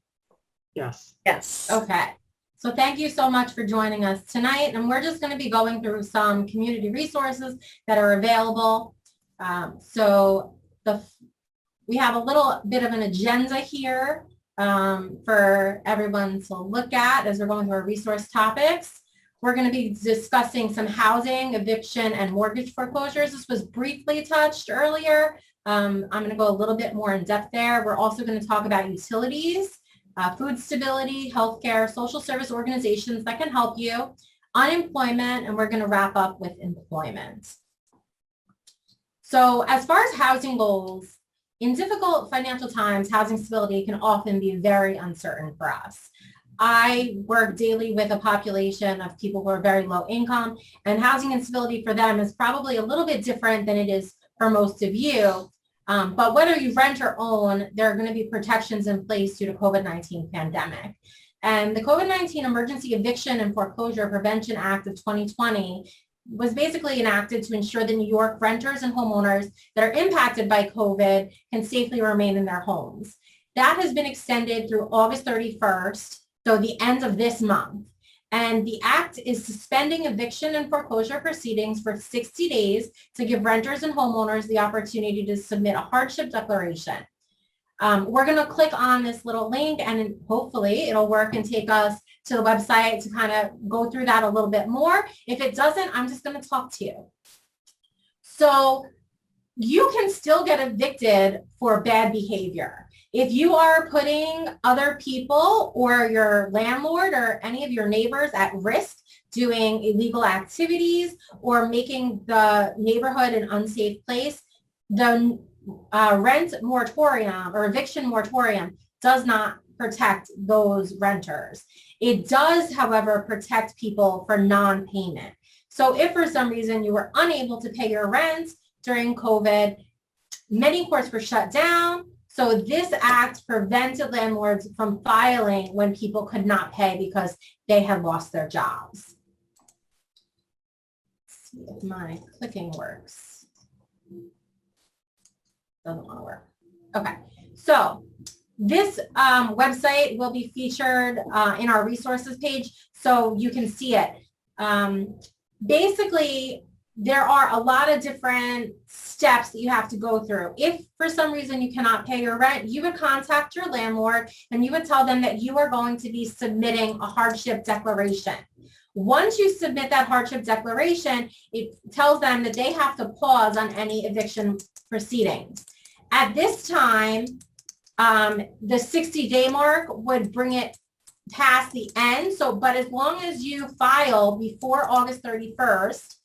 Yes. Yes. Okay. So thank you so much for joining us tonight, and we're just going to be going through some community resources that are available. We have a little bit of an agenda here for everyone to look at as we're going through our resource topics. We're going to be discussing some housing, eviction, and mortgage foreclosures. This was briefly touched earlier. I'm going to go a little bit more in depth there. We're also going to talk about utilities, food stability, healthcare, social service organizations that can help you, unemployment, and we're going to wrap up with employment. So as far as housing goals, in difficult financial times, housing stability can often be very uncertain for us. I work daily with a population of people who are very low income, and housing instability for them is probably a little bit different than it is for most of you. But whether you rent or own, there are going to be protections in place due to COVID-19 pandemic. And the COVID-19 Emergency Eviction and Foreclosure Prevention Act of 2020 was basically enacted to ensure that New York renters and homeowners that are impacted by COVID can safely remain in their homes. That has been extended through August 31st, so the end of this month. And the act is suspending eviction and foreclosure proceedings for 60 days to give renters and homeowners the opportunity to submit a hardship declaration. We're going to click on this little link, and hopefully it'll work and take us to the website to kind of go through that a little bit more. If it doesn't, I'm just going to talk to you. So you can still get evicted for bad behavior. If you are putting other people or your landlord or any of your neighbors at risk doing illegal activities or making the neighborhood an unsafe place, the rent moratorium or eviction moratorium does not protect those renters. It does, however, protect people for non-payment. So if for some reason you were unable to pay your rent during COVID, many courts were shut down. So this act prevented landlords from filing when people could not pay because they had lost their jobs. Let's see if my clicking works. Doesn't want to work. Okay, so this website will be featured in our resources page so you can see it. Basically, there are a lot of different steps that you have to go through. If for some reason you cannot pay your rent, you would contact your landlord and you would tell them that you are going to be submitting a hardship declaration. Once you submit that hardship declaration, it tells them that they have to pause on any eviction proceedings. At this time, the 60-day mark would bring it past the end. So, but as long as you file before August 31st,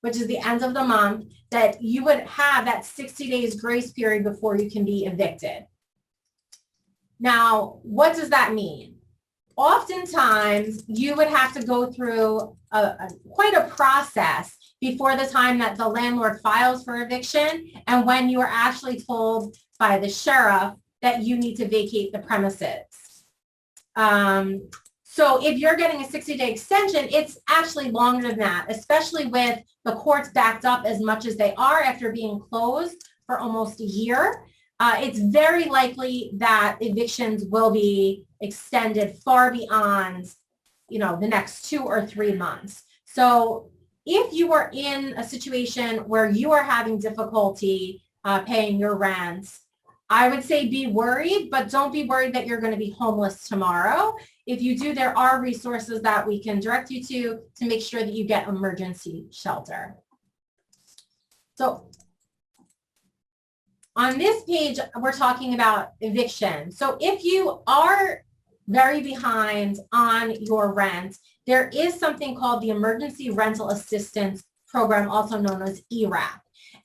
which is the end of the month, that you would have that 60 days grace period before you can be evicted. Now, what does that mean? Oftentimes, you would have to go through quite a process before the time that the landlord files for eviction and when you are actually told by So if you're getting a 60-day extension, it's actually longer than that, especially with the courts backed up as much as they are after being closed for almost a year. It's very likely that evictions will be extended far beyond, the next 2 or 3 months. So if you are in a situation where you are having difficulty paying your rent, I would say be worried, but don't be worried that you're going to be homeless tomorrow. If you do, there are resources that we can direct you to make sure that you get emergency shelter. So on this page, we're talking about eviction. So if you are very behind on your rent, there is something called the Emergency Rental Assistance Program, also known as ERAP.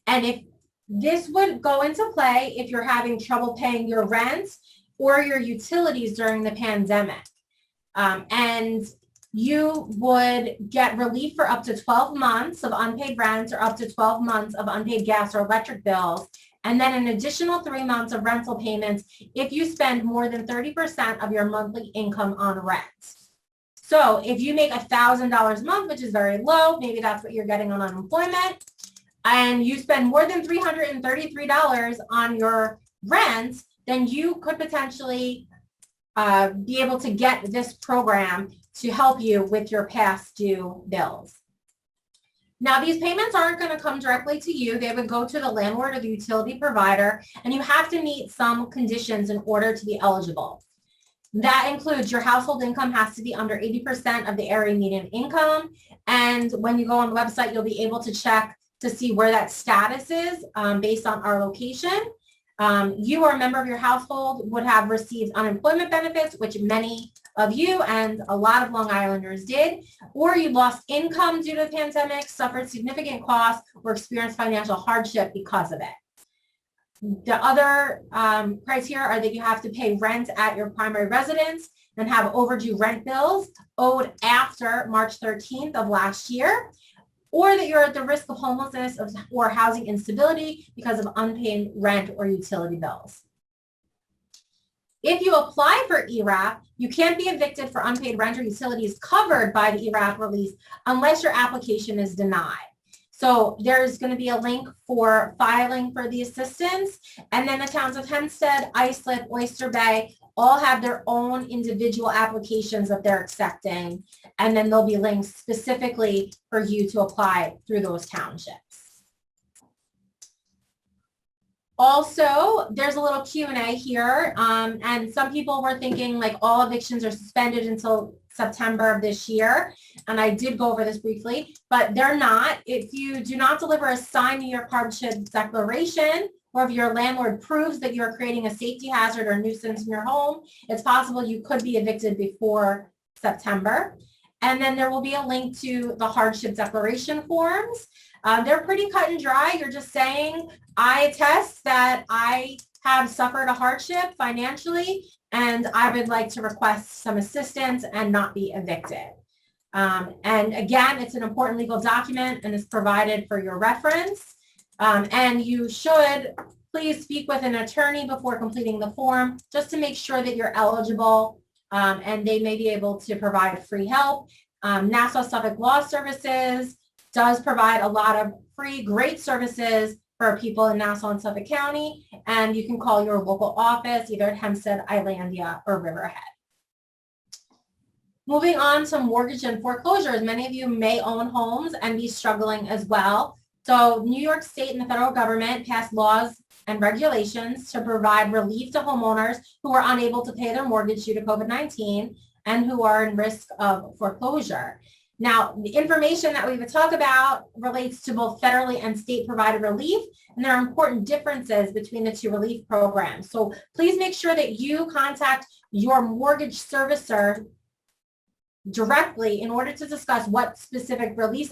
And if this would go into play if you're having trouble paying your rent or your utilities during the pandemic. And you would get relief for up to 12 months of unpaid rent or up to 12 months of unpaid gas or electric bills, and then an additional 3 months of rental payments if you spend more than 30% of your monthly income on rent. So if you make $1,000 a month, which is very low, maybe that's what you're getting on unemployment, and you spend more than $333 on your rent, then you could potentially be able to get this program to help you with your past due bills. Now, these payments aren't going to come directly to you. They would go to the landlord or the utility provider, and you have to meet some conditions in order to be eligible. That includes your household income has to be under 80% of the area median income. And when you go on the website, you'll be able to check to see where that status is based on our location. You or a member of your household would have received unemployment benefits, which many of you and a lot of Long Islanders did, or you lost income due to the pandemic, suffered significant costs, or experienced financial hardship because of it. The other criteria are that you have to pay rent at your primary residence and have overdue rent bills owed after March 13th of last year, or that you're at the risk of homelessness or housing instability because of unpaid rent or utility bills. If you apply for ERAP, you can't be evicted for unpaid rent or utilities covered by the ERAP release unless your application is denied. So there's going to be a link for filing for the assistance, and then the towns of Hempstead, Islip, Oyster Bay all have their own individual applications that they're accepting, and then there'll be links specifically for you to apply through those townships. Also, there's a little Q&A here, and some people were thinking like all evictions are suspended until September of this year, and I did go over this briefly, but they're not. If you do not deliver a signed New York Hardship Declaration, or if your landlord proves that you're creating a safety hazard or nuisance in your home, it's possible you could be evicted before September. And then there will be a link to the Hardship Declaration forms. They're pretty cut and dry. You're just saying, I attest that I have suffered a hardship financially, and I would like to request some assistance and not be evicted. And again, it's an important legal document and is provided for your reference. And you should please speak with an attorney before completing the form, just to make sure that you're eligible, and they may be able to provide free help. Nassau-Suffolk Law Services does provide a lot of free, great services for people in Nassau and Suffolk County, and you can call your local office either at Hempstead, Islandia, or Riverhead. Moving on to mortgage and foreclosures, many of you may own homes and be struggling as well. So New York State and the federal government passed laws and regulations to provide relief to homeowners who are unable to pay their mortgage due to COVID-19 and who are in risk of foreclosure. Now, the information that we would talk about relates to both federally and state provided relief, and there are important differences between the two relief programs. So please make sure that you contact your mortgage servicer directly in order to discuss what specific relief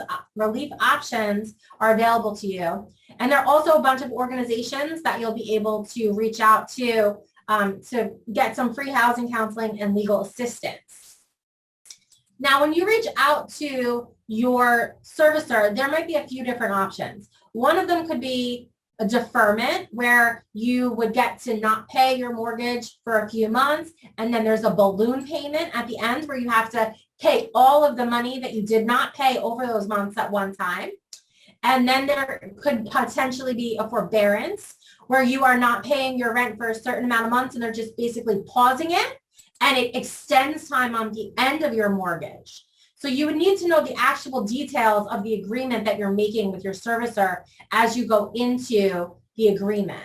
options are available to you. And there are also a bunch of organizations that you'll be able to reach out to get some free housing counseling and legal assistance. Now, when you reach out to your servicer, there might be a few different options. One of them could be a deferment where you would get to not pay your mortgage for a few months. And then there's a balloon payment at the end where you have to pay all of the money that you did not pay over those months at one time. And then there could potentially be a forbearance where you are not paying your rent for a certain amount of months and they're just basically pausing it, and it extends time on the end of your mortgage. So you would need to know the actual details of the agreement that you're making with your servicer as you go into the agreement.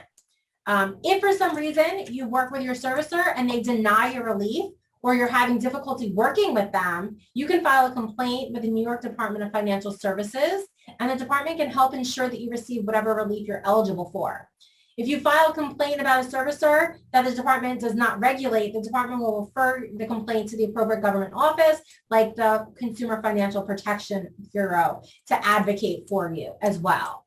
If for some reason you work with your servicer and they deny your relief, or you're having difficulty working with them, you can file a complaint with the New York Department of Financial Services, and the department can help ensure that you receive whatever relief you're eligible for. If you file a complaint about a servicer that the department does not regulate, the department will refer the complaint to the appropriate government office, like the Consumer Financial Protection Bureau, to advocate for you as well.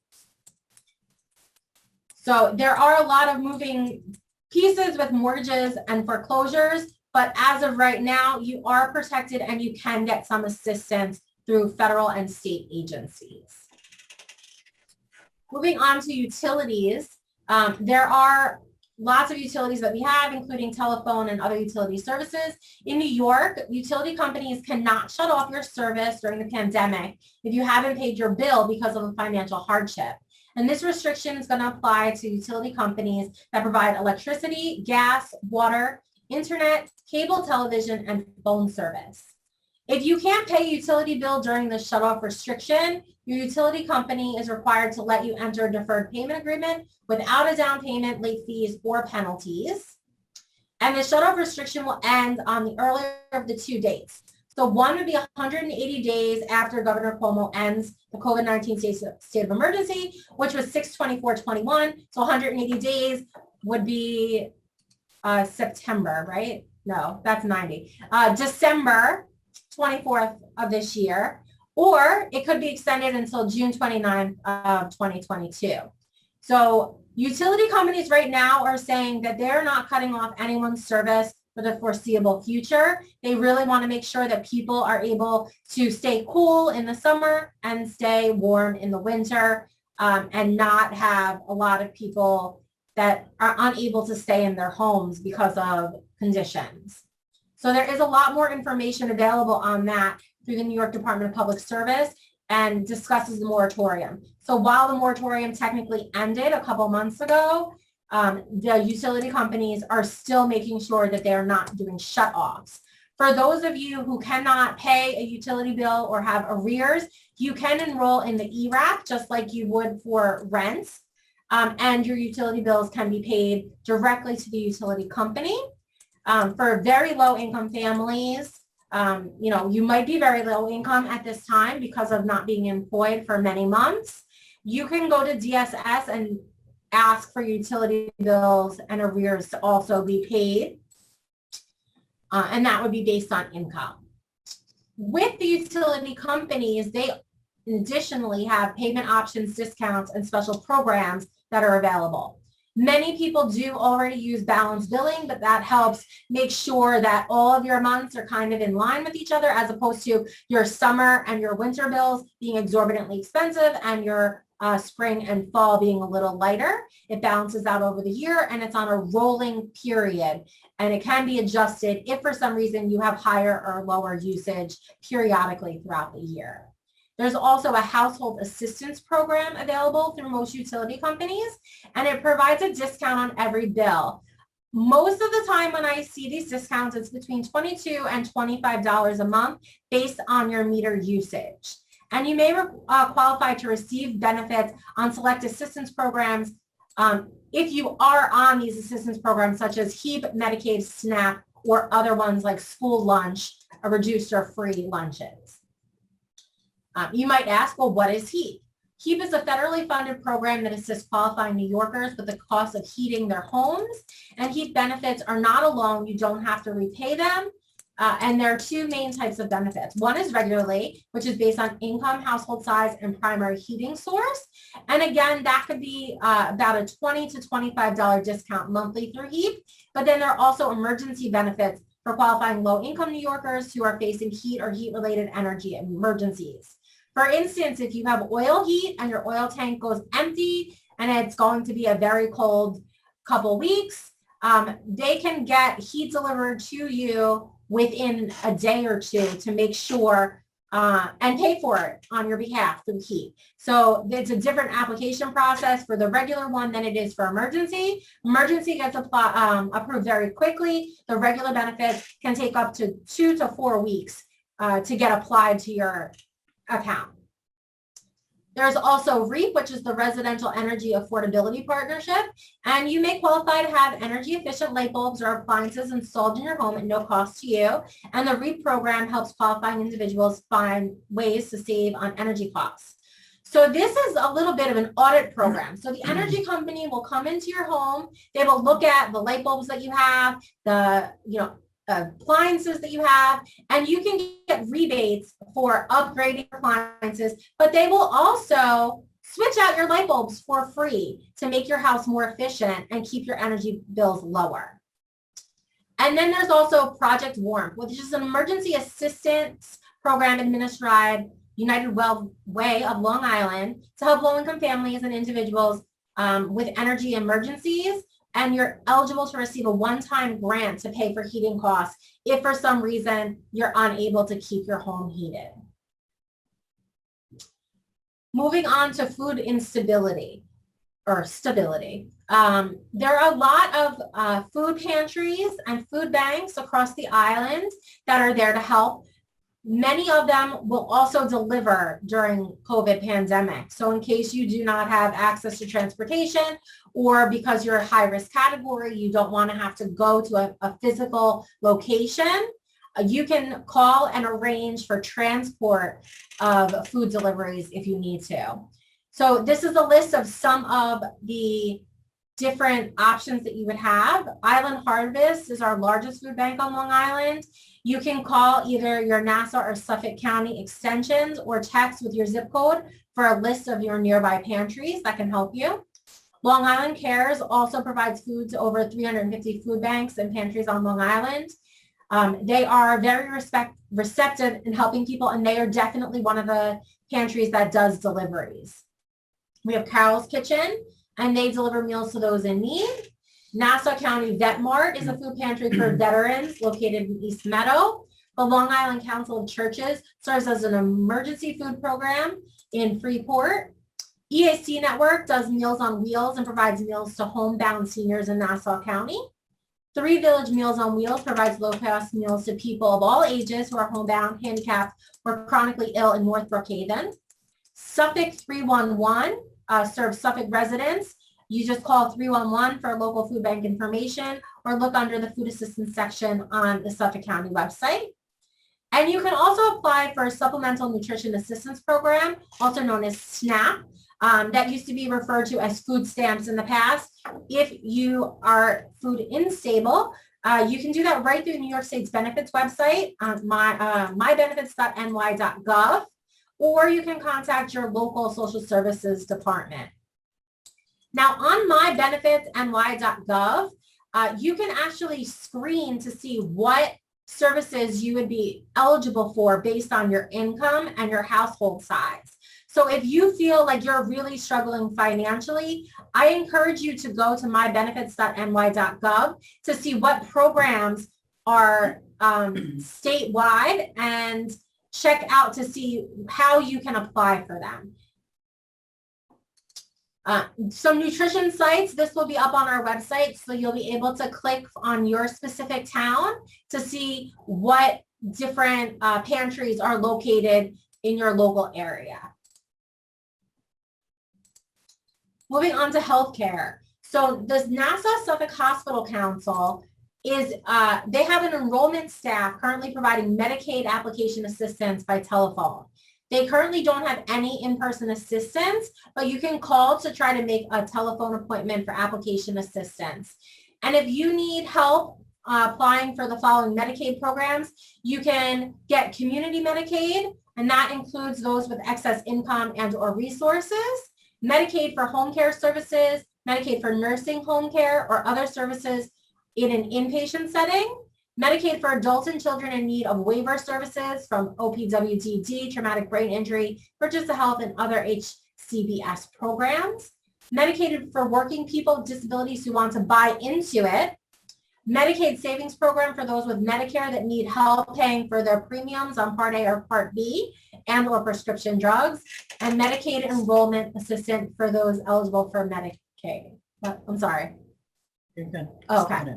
So there are a lot of moving pieces with mortgages and foreclosures, but as of right now, you are protected and you can get some assistance through federal and state agencies. Moving on to utilities, there are lots of utilities that we have, including telephone and other utility services. In New York, utility companies cannot shut off your service during the pandemic if you haven't paid your bill because of a financial hardship. And this restriction is going to apply to utility companies that provide electricity, gas, water, internet, cable television, and phone service. If you can't pay a utility bill during the shutoff restriction, your utility company is required to let you enter a deferred payment agreement without a down payment, late fees, or penalties. And the shutoff restriction will end on the earlier of the two dates. So one would be 180 days after Governor Cuomo ends the COVID-19 state of emergency, which was 6/24/21. So 180 days would be September, right? No, that's 90. December 24th of this year, or it could be extended until June 29th of 2022. So utility companies right now are saying that they're not cutting off anyone's service for the foreseeable future. They really want to make sure that people are able to stay cool in the summer and stay warm in the winter, and not have a lot of people that are unable to stay in their homes because of conditions. So there is a lot more information available on that through the New York Department of Public Service, and discusses the moratorium. So while the moratorium technically ended a couple months ago, the utility companies are still making sure that they are not doing shutoffs. For those of you who cannot pay a utility bill or have arrears, you can enroll in the ERAP just like you would for rents. And your utility bills can be paid directly to the utility company. For very low income families, you might be very low income at this time because of not being employed for many months. You can go to DSS and ask for utility bills and arrears to also be paid. And that would be based on income. With the utility companies, they additionally have payment options, discounts, and special programs that are available. Many people do already use balance billing, but that helps make sure that all of your months are kind of in line with each other, as opposed to your summer and your winter bills being exorbitantly expensive and your spring and fall being a little lighter. It balances out over the year, and it's on a rolling period, and it can be adjusted if for some reason you have higher or lower usage periodically throughout the year. There's also a household assistance program available through most utility companies, and it provides a discount on every bill. Most of the time when I see these discounts, it's between $22 and $25 a month based on your meter usage. And you may qualify to receive benefits on select assistance programs if you are on these assistance programs such as HEAP, Medicaid, SNAP, or other ones like school lunch, or reduced or free lunches. You might ask, well, what is HEAP? HEAP is a federally funded program that assists qualifying New Yorkers with the cost of heating their homes. And HEAP benefits are not a loan. You don't have to repay them. And there are two main types of benefits. One is regularly, which is based on income, household size, and primary heating source. And again, that could be about a $20 to $25 discount monthly through HEAP. But then there are also emergency benefits for qualifying low-income New Yorkers who are facing heat or heat-related energy emergencies. For instance, if you have oil heat and your oil tank goes empty and it's going to be a very cold couple weeks, they can get heat delivered to you within a day or two to make sure and pay for it on your behalf through heat. So it's a different application process for the regular one than it is for emergency. Emergency gets approved very quickly. The regular benefits can take up to 2 to 4 weeks to get applied to your account. There's also REAP, which is the Residential Energy Affordability Partnership, and you may qualify to have energy efficient light bulbs or appliances installed in your home at no cost to you. And the REAP program helps qualifying individuals find ways to save on energy costs. So this is a little bit of an audit program. So the energy company will come into your home. They will look at the light bulbs that you have, the appliances that you have, and you can get rebates for upgrading appliances, but they will also switch out your light bulbs for free to make your house more efficient and keep your energy bills lower. And then there's also Project Warmth, which is an emergency assistance program administered United Way of Long Island to help low-income families and individuals with energy emergencies. And you're eligible to receive a one-time grant to pay for heating costs if for some reason you're unable to keep your home heated. Moving on to food instability or stability. There are a lot of food pantries and food banks across the island that are there to help. Many of them will also deliver during COVID pandemic. So in case you do not have access to transportation, or because you're a high risk category, you don't want to have to go to a physical location, you can call and arrange for transport of food deliveries if you need to. So this is a list of some of the different options that you would have. Island Harvest is our largest food bank on Long Island. You can call either your Nassau or Suffolk County extensions or text with your zip code for a list of your nearby pantries that can help you. Long Island Cares also provides food to over 350 food banks and pantries on Long Island. They are very receptive in helping people, and they are definitely one of the pantries that does deliveries. We have Carol's Kitchen, and they deliver meals to those in need. Nassau County Vet Mart is a food pantry for veterans located in East Meadow. The Long Island Council of Churches serves as an emergency food program in Freeport. EAC Network does Meals on Wheels and provides meals to homebound seniors in Nassau County. Three Village Meals on Wheels provides low-cost meals to people of all ages who are homebound, handicapped, or chronically ill in North Brookhaven. Suffolk 311 serves Suffolk residents. You just call 311 for local food bank information or look under the food assistance section on the Suffolk County website. And you can also apply for a supplemental nutrition assistance program, also known as SNAP. That used to be referred to as food stamps in the past. If you are food instable, you can do that right through New York State's benefits website on mybenefits.ny.gov, or you can contact your local social services department. Now on mybenefitsny.gov, you can actually screen to see what services you would be eligible for based on your income and your household size. So if you feel like you're really struggling financially, I encourage you to go to mybenefits.ny.gov to see what programs are statewide and check out to see how you can apply for them. Some nutrition sites, this will be up on our website, so you'll be able to click on your specific town to see what different pantries are located in your local area. Moving on to healthcare. So the Nassau Suffolk Hospital Council is, they have an enrollment staff currently providing Medicaid application assistance by telephone. They currently don't have any in-person assistance, but you can call to try to make a telephone appointment for application assistance. And if you need help applying for the following Medicaid programs, you can get community Medicaid, and that includes those with excess income and or resources, Medicaid for home care services, Medicaid for nursing home care or other services in an inpatient setting, Medicaid for adults and children in need of waiver services from OPWDD, traumatic brain injury, purchase of health, and other HCBS programs. Medicaid for working people with disabilities who want to buy into it, Medicaid savings program for those with Medicare that need help paying for their premiums on Part A or Part B and or prescription drugs, and Medicaid enrollment assistance for those eligible for Medicaid. I'm sorry. You're good. Oh, okay.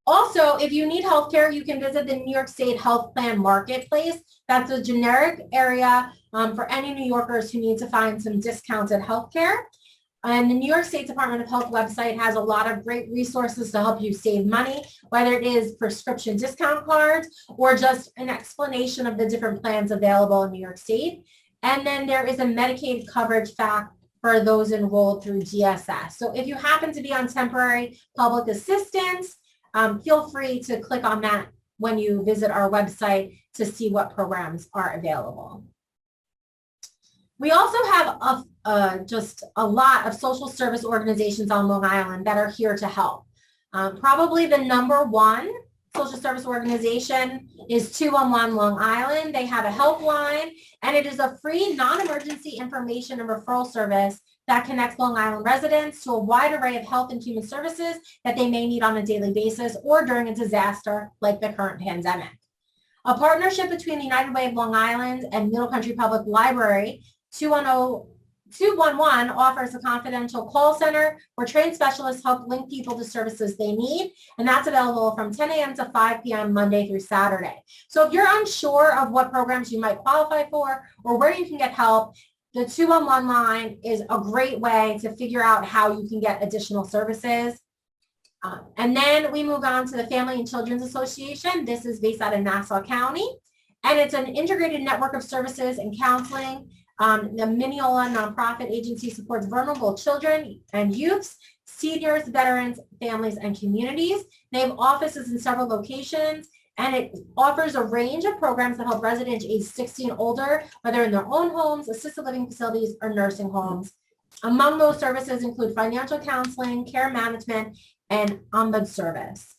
Also, if you need healthcare, you can visit the New York State Health Plan Marketplace. That's a generic area for any New Yorkers who need to find some discounted healthcare. And the New York State Department of Health website has a lot of great resources to help you save money, whether it is prescription discount cards or just an explanation of the different plans available in New York State. And then there is a Medicaid coverage fact for those enrolled through DSS. So if you happen to be on temporary public assistance, feel free to click on that when you visit our website to see what programs are available. We also have just a lot of social service organizations on Long Island that are here to help. Probably the #1 social service organization is 211 Long Island. They have a helpline, and it is a free non-emergency information and referral service that connects Long Island residents to a wide array of health and human services that they may need on a daily basis or during a disaster like the current pandemic. A partnership between the United Way of Long Island and Middle Country Public Library, 211 offers a confidential call center where trained specialists help link people to services they need, and that's available from 10 a.m. to 5 p.m. Monday through Saturday. So if you're unsure of what programs you might qualify for or where you can get help, the 211 line is a great way to figure out how you can get additional services. And then we move on to the Family and Children's Association. This is based out of Nassau County, and it's an integrated network of services and counseling. The Mineola nonprofit agency supports vulnerable children and youths, seniors, veterans, families, and communities. They have offices in several locations, and it offers a range of programs that help residents age 60 and older, whether in their own homes, assisted living facilities, or nursing homes. Among those services include financial counseling, care management, and ombud service.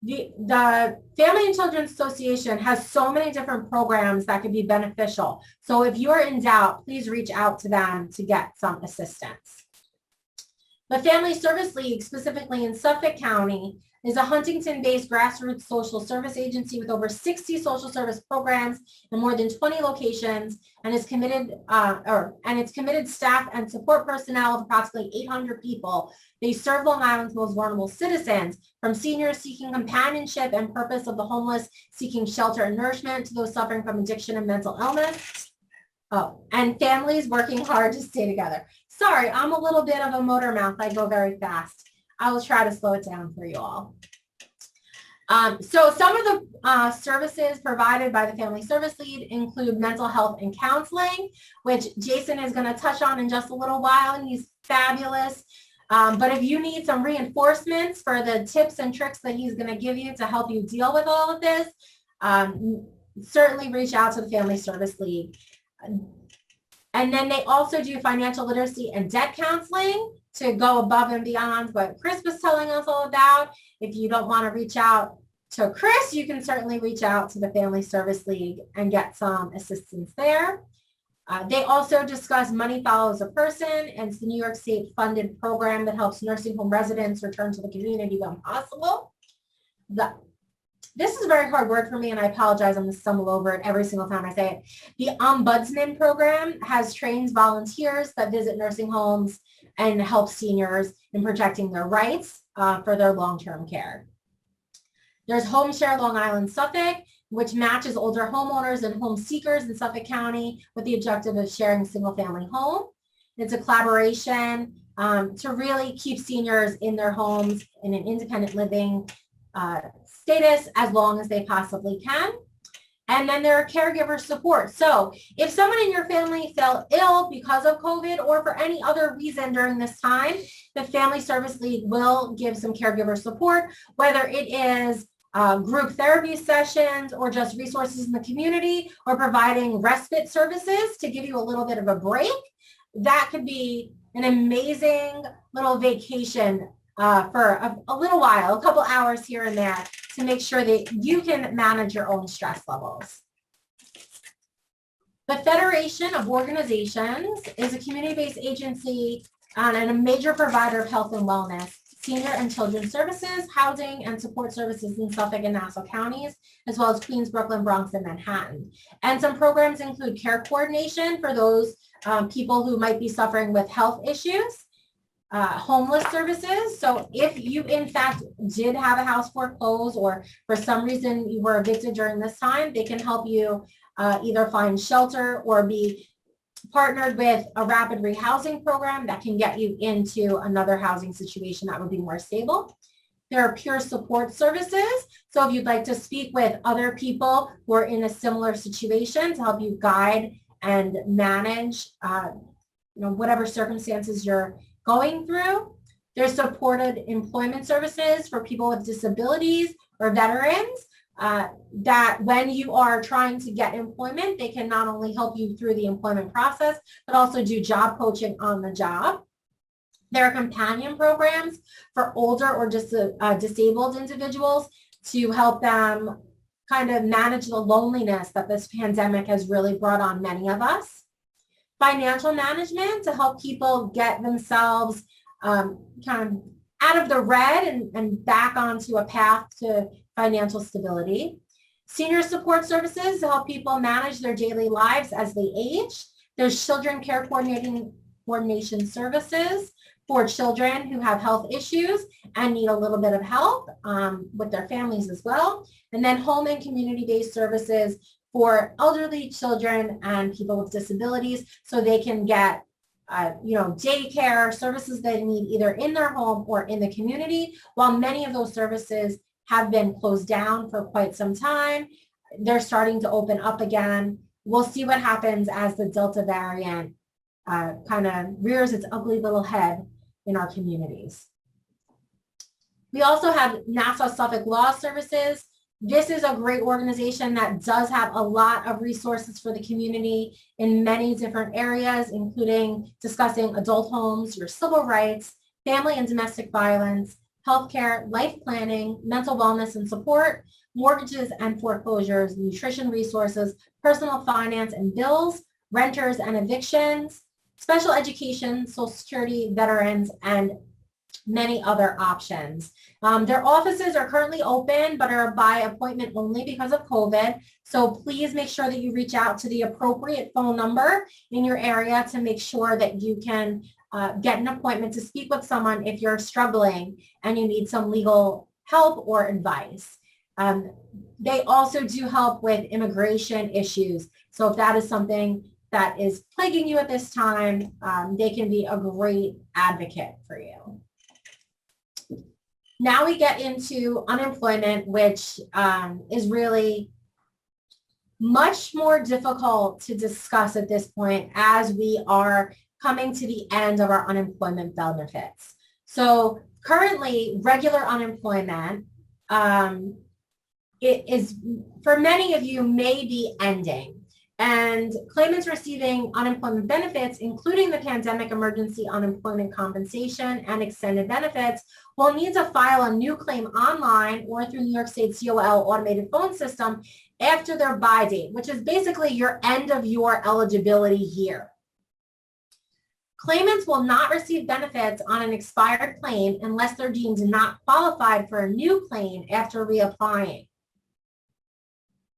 The Family and Children's Association has so many different programs that could be beneficial. So if you're in doubt, please reach out to them to get some assistance. The Family Service League, specifically in Suffolk County, is a Huntington-based grassroots social service agency with over 60 social service programs in more than 20 locations, and is committed, its committed staff and support personnel of approximately 800 people. They serve Long Island's most vulnerable citizens, from seniors seeking companionship and purpose of the homeless seeking shelter and nourishment to those suffering from addiction and mental illness. And families working hard to stay together. Sorry, I'm a little bit of a motor mouth. I go very fast. I will try to slow it down for you all. So some of the services provided by the Family Service Lead include mental health and counseling, which Jason is going to touch on in just a little while, and he's fabulous. But if you need some reinforcements for the tips and tricks that he's going to give you to help you deal with all of this, certainly reach out to the Family Service League. And then they also do financial literacy and debt counseling to go above and beyond what Chris was telling us all about. If you don't want to reach out to Chris, you can certainly reach out to the Family Service League and get some assistance there. They also discuss Money Follows a Person, and it's the New York State funded program that helps nursing home residents return to the community when possible. This is a very hard word for me, and I apologize. I'm going to stumble over it every single time I say it. The Ombudsman program has trained volunteers that visit nursing homes and help seniors in protecting their rights for their long-term care. There's Home Share Long Island Suffolk, which matches older homeowners and home seekers in Suffolk County with the objective of sharing a single-family home. It's a collaboration to really keep seniors in their homes in an independent living status as long as they possibly can. And then there are caregiver support. So if someone in your family fell ill because of COVID or for any other reason during this time, the Family Service League will give some caregiver support, whether it is group therapy sessions or just resources in the community or providing respite services to give you a little bit of a break. That could be an amazing little vacation for a little while, a couple hours here and there, to make sure that you can manage your own stress levels. The Federation of Organizations is a community-based agency and a major provider of health and wellness, senior and children's services, housing, and support services in Suffolk and Nassau counties, as well as Queens, Brooklyn, Bronx, and Manhattan. And some programs include care coordination for those people who might be suffering with health issues, homeless services. So if you in fact did have a house foreclosed or for some reason you were evicted during this time, they can help you either find shelter or be partnered with a rapid rehousing program that can get you into another housing situation that would be more stable. There are peer support services. So if you'd like to speak with other people who are in a similar situation to help you guide and manage whatever circumstances you're going through. There's supported employment services for people with disabilities or veterans that when you are trying to get employment, they can not only help you through the employment process, but also do job coaching on the job. There are companion programs for older or just disabled individuals to help them kind of manage the loneliness that this pandemic has really brought on many of us. Financial management to help people get themselves kind of out of the red and back onto a path to financial stability. Senior support services to help people manage their daily lives as they age. There's children care coordination services for children who have health issues and need a little bit of help with their families as well. And then home and community-based services for elderly children and people with disabilities so they can get daycare services they need either in their home or in the community. While many of those services have been closed down for quite some time, they're starting to open up again. We'll see what happens as the Delta variant kind of rears its ugly little head in our communities. We also have Nassau Suffolk Law Services. This is a great organization that does have a lot of resources for the community in many different areas, including discussing adult homes, your civil rights, family and domestic violence, healthcare, life planning, mental wellness and support, mortgages and foreclosures, nutrition resources, personal finance and bills, renters and evictions, special education, Social Security, veterans, and many other options. Their offices are currently open, but are by appointment only because of COVID. So please make sure that you reach out to the appropriate phone number in your area to make sure that you can get an appointment to speak with someone if you're struggling and you need some legal help or advice. They also do help with immigration issues. So if that is something that is plaguing you at this time, they can be a great advocate for you. Now we get into unemployment, which is really much more difficult to discuss at this point as we are coming to the end of our unemployment benefits. So currently, regular unemployment, it is, for many of you, may be ending. And claimants receiving unemployment benefits, including the pandemic emergency unemployment compensation and extended benefits, will need to file a new claim online or through New York State COL automated phone system after their by date, which is basically your end of your eligibility year. Claimants will not receive benefits on an expired claim unless they're deemed not qualified for a new claim after reapplying.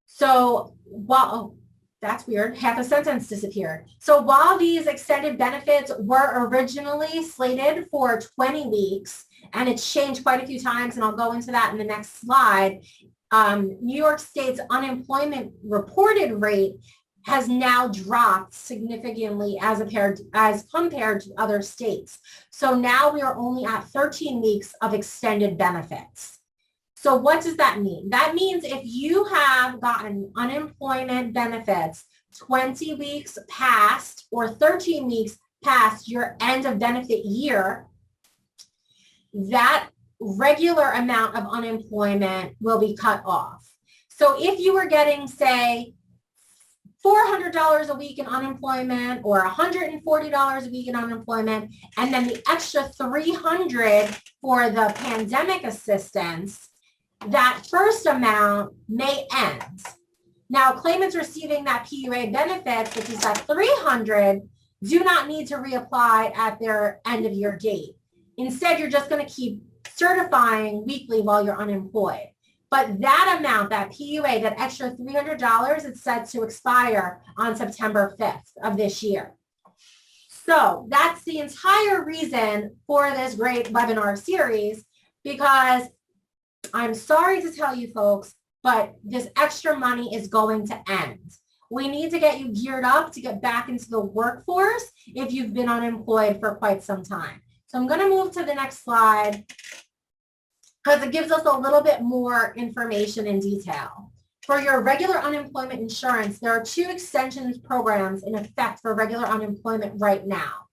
So while that's weird, half a sentence disappeared. So while these extended benefits were originally slated for 20 weeks, and it's changed quite a few times, and I'll go into that in the next slide, New York State's unemployment reported rate has now dropped significantly as compared to other states. So now we are only at 13 weeks of extended benefits. So what does that mean? That means if you have gotten unemployment benefits 20 weeks past or 13 weeks past your end of benefit year, that regular amount of unemployment will be cut off. So if you were getting, say, $400 a week in unemployment or $140 a week in unemployment, and then the extra $300 for the pandemic assistance, that first amount may end. Now, claimants receiving that PUA benefits, which is that 300, do not need to reapply at their end of year date. Instead, you're just going to keep certifying weekly while you're unemployed. But that amount, that PUA, that extra $300, it's set to expire on September 5th of this year. So that's the entire reason for this great webinar series, because I'm sorry to tell you folks, but this extra money is going to end. We need to get you geared up to get back into the workforce if you've been unemployed for quite some time. So I'm going to move to the next slide because it gives us a little bit more information in detail. For your regular unemployment insurance, there are 2 extensions programs in effect for regular unemployment right now.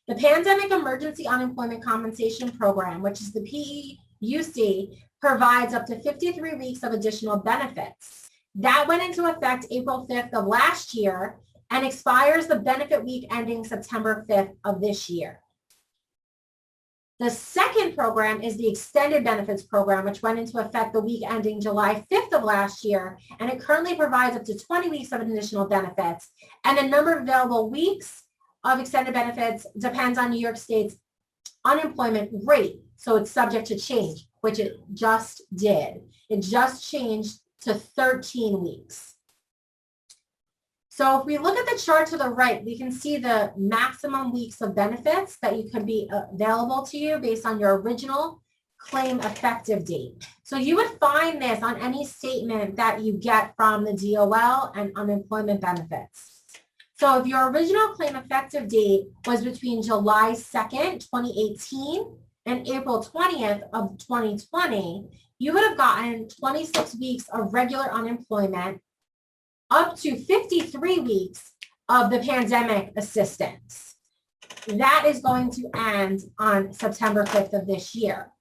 The Pandemic Emergency Unemployment Compensation Program, which is the PEUC, provides up to 53 weeks of additional benefits. That went into effect April 5th of last year and expires the benefit week ending September 5th of this year. The second program is the Extended Benefits Program, which went into effect the week ending July 5th of last year, and it currently provides up to 20 weeks of additional benefits. And the number of available weeks of extended benefits depends on New York State's unemployment rate, so it's subject to change, which it just did. It just changed to 13 weeks. So if we look at the chart to the right, we can see the maximum weeks of benefits that you could be available to you based on your original claim effective date. So you would find this on any statement that you get from the DOL and unemployment benefits. So if your original claim effective date was between July 2nd, 2018 and April 20th of 2020, you would have gotten 26 weeks of regular unemployment, up to 53 weeks of the pandemic assistance. That is going to end on September 5th of this year.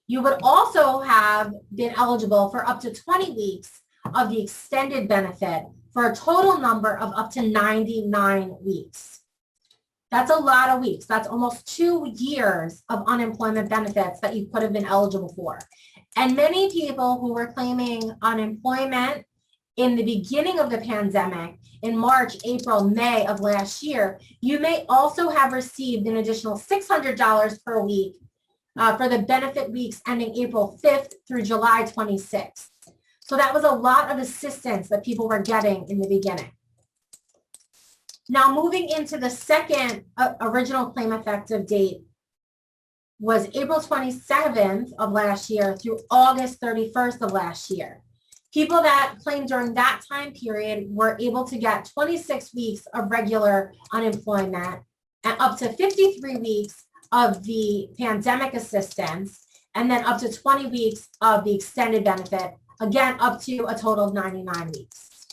You would also have been eligible for up to 20 weeks of the extended benefit for a total number of up to 99 weeks. That's a lot of weeks. That's almost 2 years of unemployment benefits that you could have been eligible for. And many people who were claiming unemployment in the beginning of the pandemic, in March, April, May of last year, you may also have received an additional $600 per week for the benefit weeks ending April 5th through July 26th. So that was a lot of assistance that people were getting in the beginning. Now moving into the second original claim effective date was April 27th of last year through August 31st of last year. People that claimed during that time period were able to get 26 weeks of regular unemployment and up to 53 weeks of the pandemic assistance, and then up to 20 weeks of the extended benefit, again, up to a total of 99 weeks.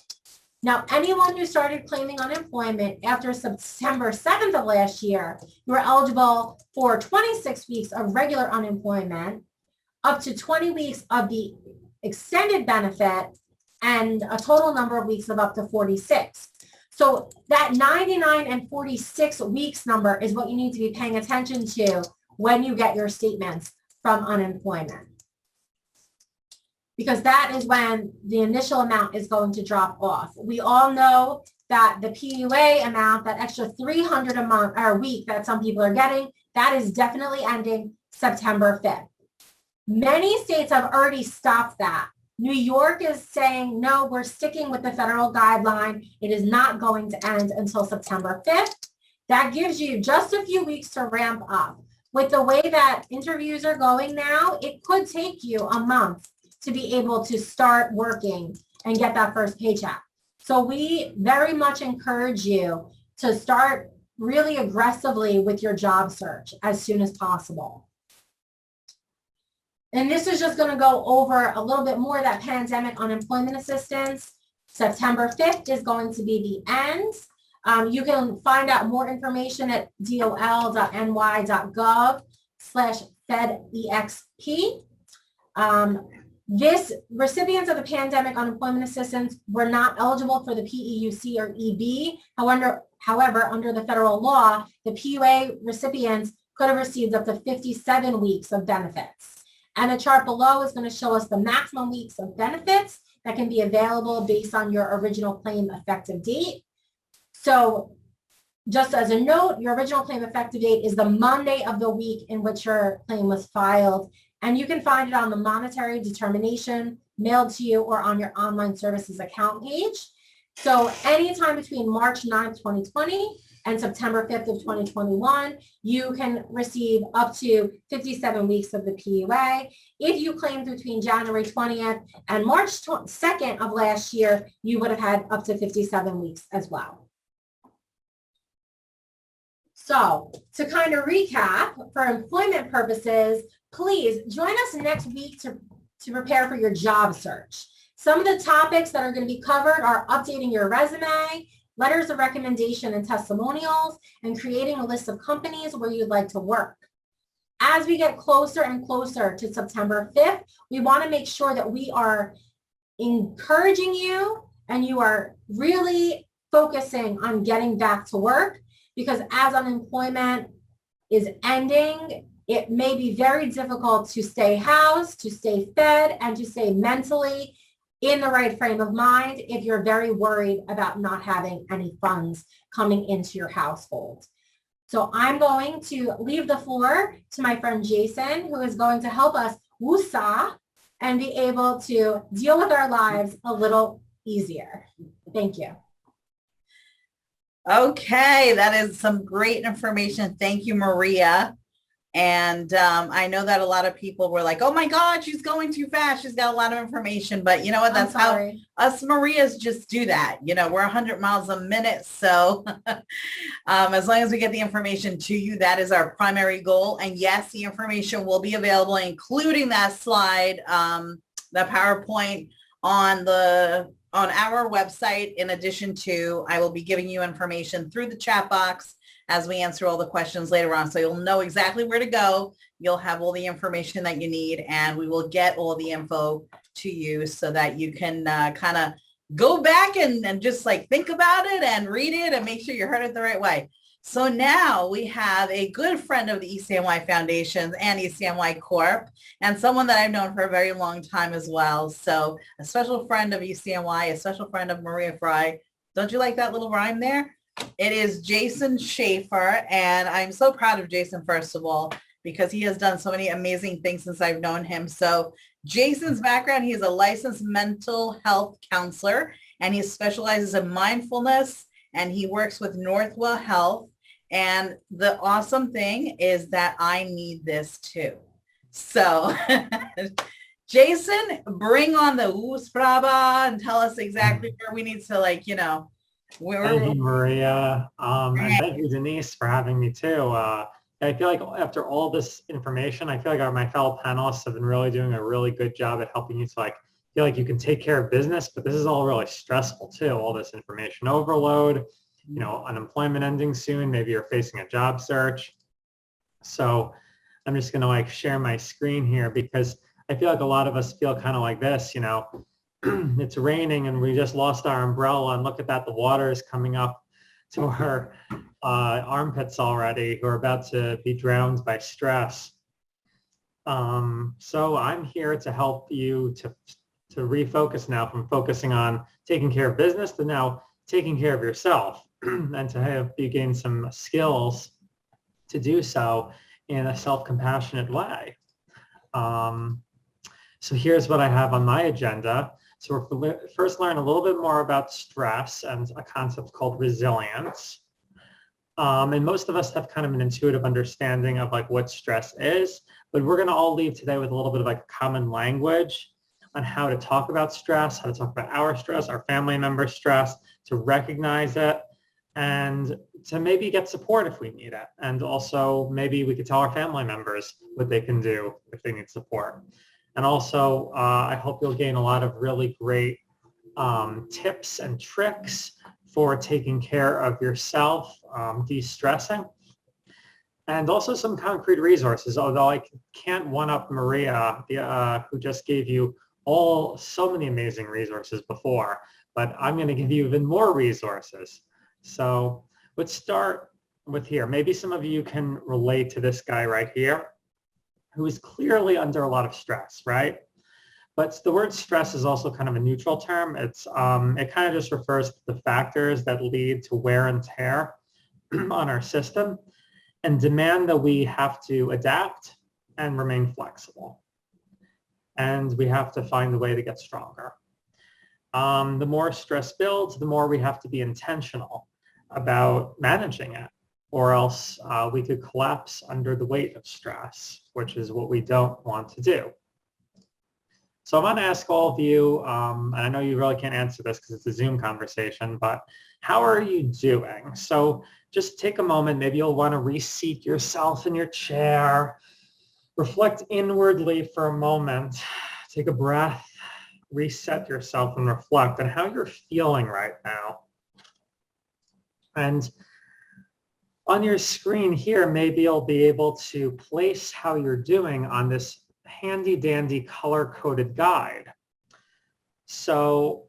Now, anyone who started claiming unemployment after September 7th of last year, you were eligible for 26 weeks of regular unemployment, up to 20 weeks of the extended benefit, and a total number of weeks of up to 46. So that 99 and 46 weeks number is what you need to be paying attention to when you get your statements from unemployment. Because that is when the initial amount is going to drop off. We all know that the PUA amount, that extra $300 a month or a week that some people are getting, that is definitely ending September 5th. Many states have already stopped that. New York is saying, no, we're sticking with the federal guideline. It is not going to end until September 5th. That gives you just a few weeks to ramp up. With the way that interviews are going now, it could take you a month to be able to start working and get that first paycheck. So we very much encourage you to start really aggressively with your job search as soon as possible. And this is just going to go over a little bit more of that pandemic unemployment assistance. September 5th is going to be the end. You can find out more information at dol.ny.gov/FedExp. This recipients of the pandemic unemployment assistance were not eligible for the PEUC or EB. However, under the federal law, the PUA recipients could have received up to 57 weeks of benefits. And the chart below is going to show us the maximum weeks of benefits that can be available based on your original claim effective date. So just as a note, your original claim effective date is the Monday of the week in which your claim was filed. And you can find it on the monetary determination mailed to you or on your online services account page. So anytime between March 9th, 2020 and September 5th of 2021, you can receive up to 57 weeks of the PUA. If you claimed between January 20th and March 2nd of last year, you would have had up to 57 weeks as well. So to kind of recap, for employment purposes, please join us next week to prepare for your job search. Some of the topics that are going to be covered are updating your resume, letters of recommendation and testimonials, and creating a list of companies where you'd like to work. As we get closer and closer to September 5th, we want to make sure that we are encouraging you and you are really focusing on getting back to work, because as unemployment is ending, it may be very difficult to stay housed, to stay fed, and to stay mentally in the right frame of mind if you're very worried about not having any funds coming into your household. So I'm going to leave the floor to my friend Jason, who is going to help us woosah and be able to deal with our lives a little easier. Thank you. Okay, that is some great information. Thank you, Maria. And I know that a lot of people were like, oh my God, she's going too fast. She's got a lot of information, but you know what? That's how us Marias just do that. You know, we're 100 miles a minute. So as long as we get the information to you, that is our primary goal. And yes, the information will be available, including that slide, the PowerPoint on our website. In addition to, I will be giving you information through the chat box as we answer all the questions later on. So you'll know exactly where to go. You'll have all the information that you need, and we will get all the info to you so that you can kind of go back and just like think about it and read it and make sure you heard it the right way. So now we have a good friend of the ECNY Foundation and ECNY Corp, and someone that I've known for a very long time as well. So a special friend of ECNY, a special friend of Maria Frey. Don't you like that little rhyme there? It is Jason Schaefer, and I'm so proud of Jason, first of all, because he has done so many amazing things since I've known him. So Jason's background, he's a licensed mental health counselor, and he specializes in mindfulness, and he works with Northwell Health. And the awesome thing is that I need this too. So Jason, bring on the Uspraba and tell us exactly where we need to, like, you know, Thank you, Maria. And thank you, Denise, for having me too. I feel like after all this information, I feel like my fellow panelists have been really doing a really good job at helping you to like feel like you can take care of business, but this is all really stressful too. All this information overload, you know, unemployment ending soon. Maybe you're facing a job search. So I'm just going to like share my screen here because I feel like a lot of us feel kind of like this, you know. It's raining and we just lost our umbrella, and look at that, the water is coming up to our armpits already. We're about to be drowned by stress. So I'm here to help you to refocus now from focusing on taking care of business to now taking care of yourself and to have you gain some skills to do so in a self-compassionate way. So here's what I have on my agenda. So we'll first learn a little bit more about stress and a concept called resilience. And most of us have kind of an intuitive understanding of like what stress is, but we're going to all leave today with a little bit of like common language on how to talk about stress, how to talk about our stress, our family member stress, to recognize it, and to maybe get support if we need it. And also maybe we could tell our family members what they can do if they need support. And also, I hope you'll gain a lot of really great tips and tricks for taking care of yourself, de-stressing, and also some concrete resources, although I can't one-up Maria, who just gave you so many amazing resources before, but I'm going to give you even more resources. So let's start with here. Maybe some of you can relate to this guy right here, who is clearly under a lot of stress, right? But the word stress is also kind of a neutral term. It kind of just refers to the factors that lead to wear and tear on our system and demand that we have to adapt and remain flexible. And we have to find a way to get stronger. The more stress builds, the more we have to be intentional about managing it, or else we could collapse under the weight of stress, which is what we don't want to do. So I'm going to ask all of you, and I know you really can't answer this because it's a Zoom conversation, but how are you doing? So just take a moment. Maybe you'll want to reseat yourself in your chair, reflect inwardly for a moment, take a breath, reset yourself and reflect on how you're feeling right now. And on your screen here, maybe you'll be able to place how you're doing on this handy dandy color-coded guide. So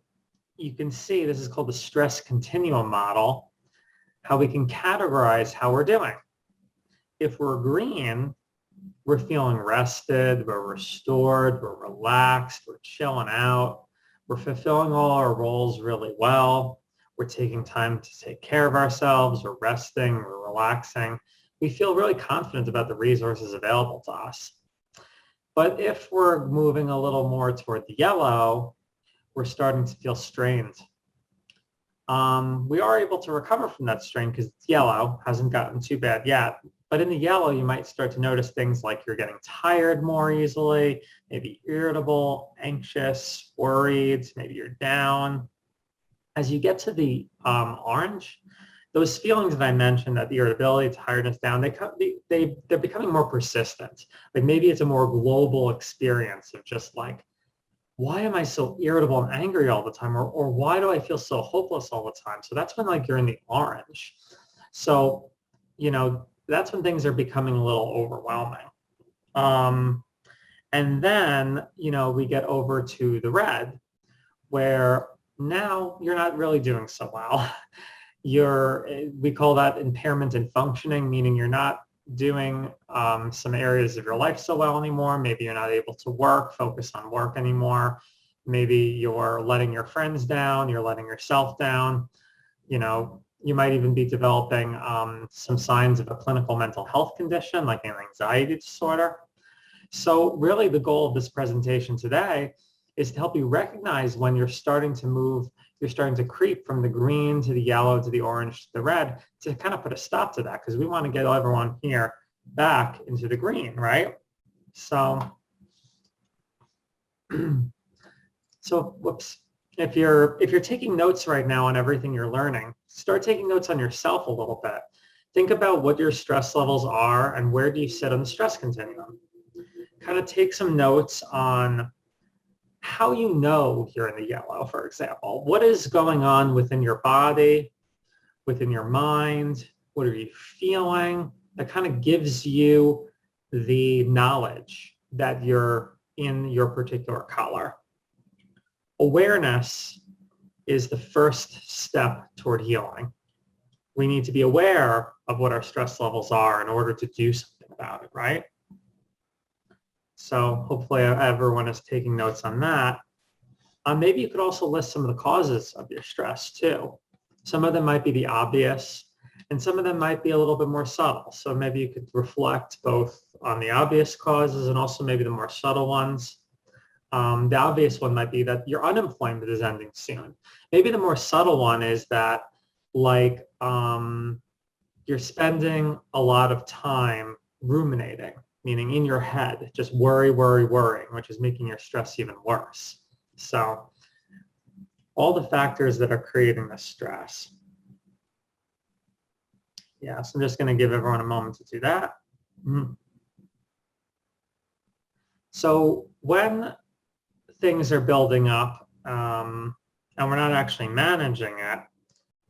you can see this is called the stress continuum model, how we can categorize how we're doing. If we're green, we're feeling rested, we're restored, we're relaxed, we're chilling out, we're fulfilling all our roles really well, we're taking time to take care of ourselves, we're resting, we're relaxing. We feel really confident about the resources available to us. But if we're moving a little more toward the yellow, we're starting to feel strained. We are able to recover from that strain because it's yellow, hasn't gotten too bad yet. But in the yellow, you might start to notice things like you're getting tired more easily, maybe irritable, anxious, worried, maybe you're down. As you get to the orange, those feelings that I mentioned, that the irritability, tiredness, down, they're becoming more persistent. Like maybe it's a more global experience of just like, why am I so irritable and angry all the time? Or why do I feel so hopeless all the time? So that's when like you're in the orange. So, you know, that's when things are becoming a little overwhelming. And then, you know, we get over to the red, where now you're not really doing so well. We call that impairment in functioning, meaning you're not doing some areas of your life so well anymore. Maybe you're not able to focus on work anymore. Maybe you're letting your friends down, you're letting yourself down. You know, you might even be developing some signs of a clinical mental health condition like an anxiety disorder. So really the goal of this presentation today is to help you recognize when you're starting to move, you're starting to creep from the green to the yellow to the orange to the red, to kind of put a stop to that, because we want to get everyone here back into the green, right? So, whoops. If you're taking notes right now on everything you're learning, start taking notes on yourself a little bit. Think about what your stress levels are and where do you sit on the stress continuum. Kind of take some notes on how you know you're in the yellow, for example. What is going on within your body, within your mind? What are you feeling? That kind of gives you the knowledge that you're in your particular color. Awareness is the first step toward healing. We need to be aware of what our stress levels are in order to do something about it, right? So hopefully everyone is taking notes on that. Maybe you could also list some of the causes of your stress too. Some of them might be the obvious, and some of them might be a little bit more subtle. So maybe you could reflect both on the obvious causes and also maybe the more subtle ones. The obvious one might be that your unemployment is ending soon. Maybe the more subtle one is that like you're spending a lot of time ruminating, meaning in your head, just worrying, which is making your stress even worse. So all the factors that are creating the stress. Yeah, so I'm just going to give everyone a moment to do that. So when things are building up and we're not actually managing it,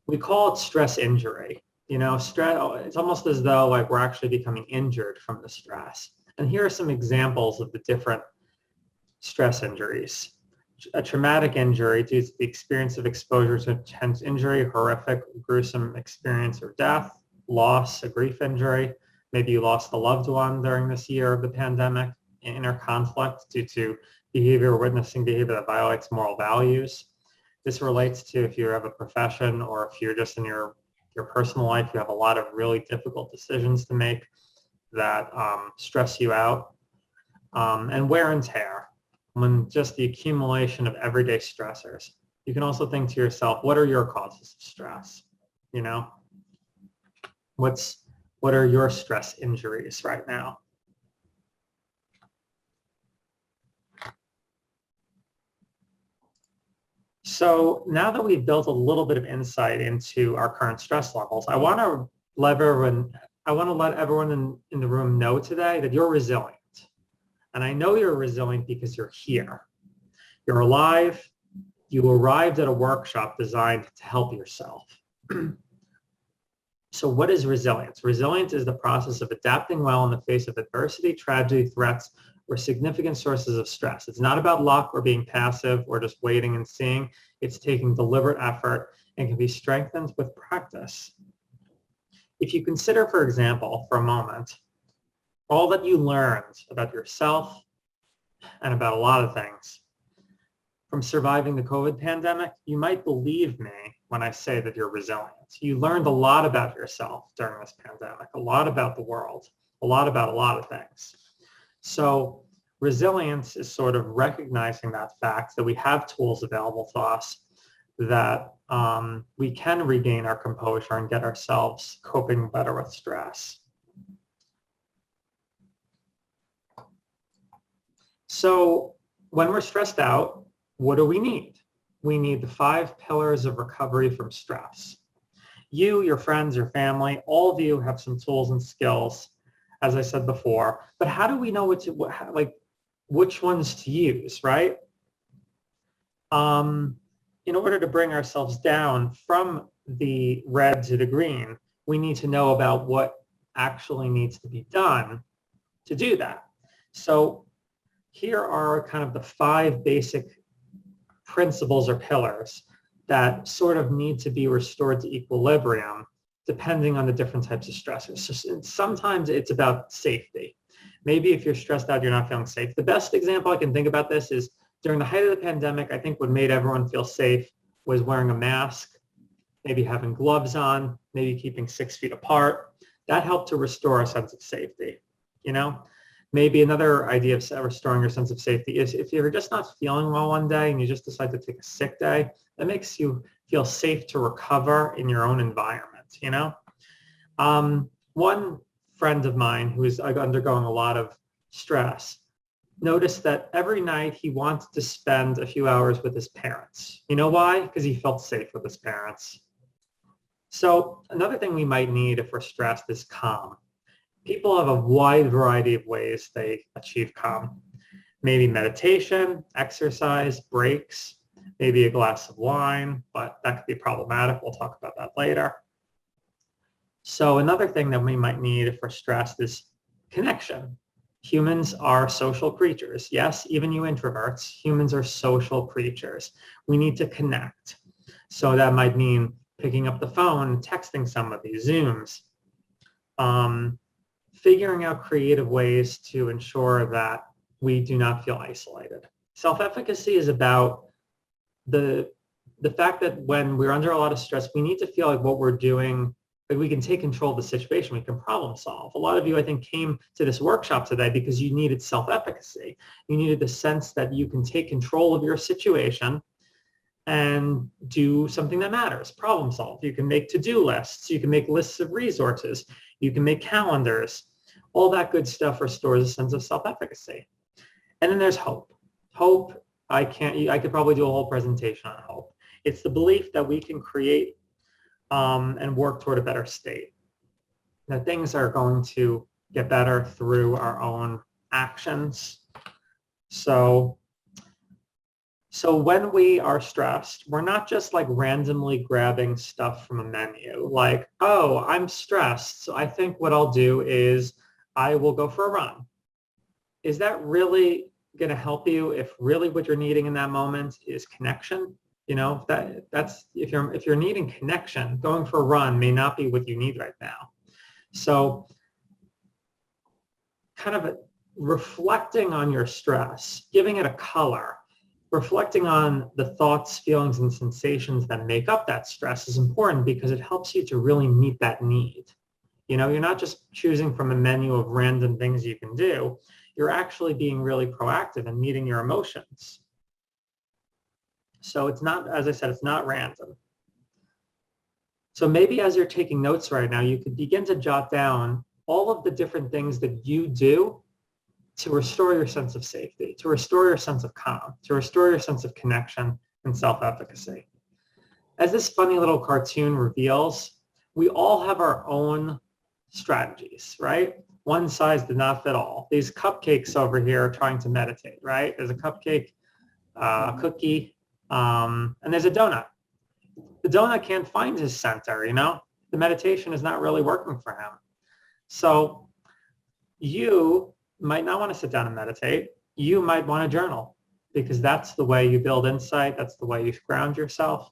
we call it stress injury. You know, stress, it's almost as though like we're actually becoming injured from the stress. And here are some examples of the different stress injuries. A traumatic injury due to the experience of exposure to intense injury, horrific, gruesome experience or death, loss, a grief injury. Maybe you lost a loved one during this year of the pandemic. inner conflict due to behavior or witnessing behavior that violates moral values. This relates to if you have a profession or if you're just in your personal life, you have a lot of really difficult decisions to make that stress you out, and wear and tear, when just the accumulation of everyday stressors. You can also think to yourself, what are your causes of stress? You know, what are your stress injuries right now? So now that we've built a little bit of insight into our current stress levels, I want to let everyone in the room know today that you're resilient. And I know you're resilient because you're here. You're alive. You arrived at a workshop designed to help yourself. So what is resilience? Resilience is the process of adapting well in the face of adversity, tragedy, threats, or significant sources of stress. It's not about luck or being passive or just waiting and seeing. It's taking deliberate effort and can be strengthened with practice. If you consider, for example, for a moment, all that you learned about yourself and about a lot of things from surviving the COVID pandemic, you might believe me when I say that you're resilient. You learned a lot about yourself during this pandemic, a lot about the world, a lot about a lot of things. So resilience is sort of recognizing that fact that we have tools available to us that we can regain our composure and get ourselves coping better with stress. So when we're stressed out, what do we need? We need the 5 pillars of recovery from stress. You, your friends, your family, all of you have some tools and skills, as I said before, but how do we know which ones to use, right? In order to bring ourselves down from the red to the green, we need to know about what actually needs to be done to do that. So here are kind of the 5 basic principles or pillars that sort of need to be restored to equilibrium depending on the different types of stressors. So sometimes it's about safety. Maybe if you're stressed out, you're not feeling safe. The best example I can think about this is during the height of the pandemic, I think what made everyone feel safe was wearing a mask, maybe having gloves on, maybe keeping 6 feet apart. That helped to restore a sense of safety, you know? Maybe another idea of restoring your sense of safety is if you're just not feeling well one day and you just decide to take a sick day, that makes you feel safe to recover in your own environment, you know? One friend of mine who is undergoing a lot of stress noticed that every night he wanted to spend a few hours with his parents. You know why? Because he felt safe with his parents. So another thing we might need if we're stressed is calm. People have a wide variety of ways they achieve calm. Maybe meditation, exercise, breaks, maybe a glass of wine, but that could be problematic. We'll talk about that later. So another thing that we might need if we're stressed is connection. Humans are social creatures. Yes, even you introverts, humans are social creatures. We need to connect. So that might mean picking up the phone, texting somebody, Zooms, figuring out creative ways to ensure that we do not feel isolated. Self-efficacy is about the fact that when we're under a lot of stress, we need to feel like what we're doing, like we can take control of the situation, we can problem solve. A lot of you, I think, came to this workshop today because you needed self-efficacy. You needed the sense that you can take control of your situation and do something that matters, problem solve. You can make to-do lists, you can make lists of resources, you can make calendars. All that good stuff restores a sense of self-efficacy. And then there's hope. Hope, I could probably do a whole presentation on hope. It's the belief that we can create and work toward a better state. That things are going to get better through our own actions. So when we are stressed, we're not just like randomly grabbing stuff from a menu, like, oh, I'm stressed, so I think what I'll do is I will go for a run. Is that really going to help you if really what you're needing in that moment is connection? You know, that's if you're needing connection, going for a run may not be what you need right now. So kind of reflecting on your stress, giving it a color, reflecting on the thoughts, feelings, and sensations that make up that stress is important because it helps you to really meet that need. You know, you're not just choosing from a menu of random things you can do. You're actually being really proactive and meeting your emotions. So it's not, as I said, it's not random. So maybe as you're taking notes right now, you could begin to jot down all of the different things that you do to restore your sense of safety, to restore your sense of calm, to restore your sense of connection and self-efficacy. As this funny little cartoon reveals, we all have our own strategies, right? One size did not fit all. These cupcakes over here are trying to meditate, right? There's a cupcake, a cookie, and there's a donut. The donut can't find his center, you know? The meditation is not really working for him. So you might not want to sit down and meditate. You might want to journal because that's the way you build insight. That's the way you ground yourself.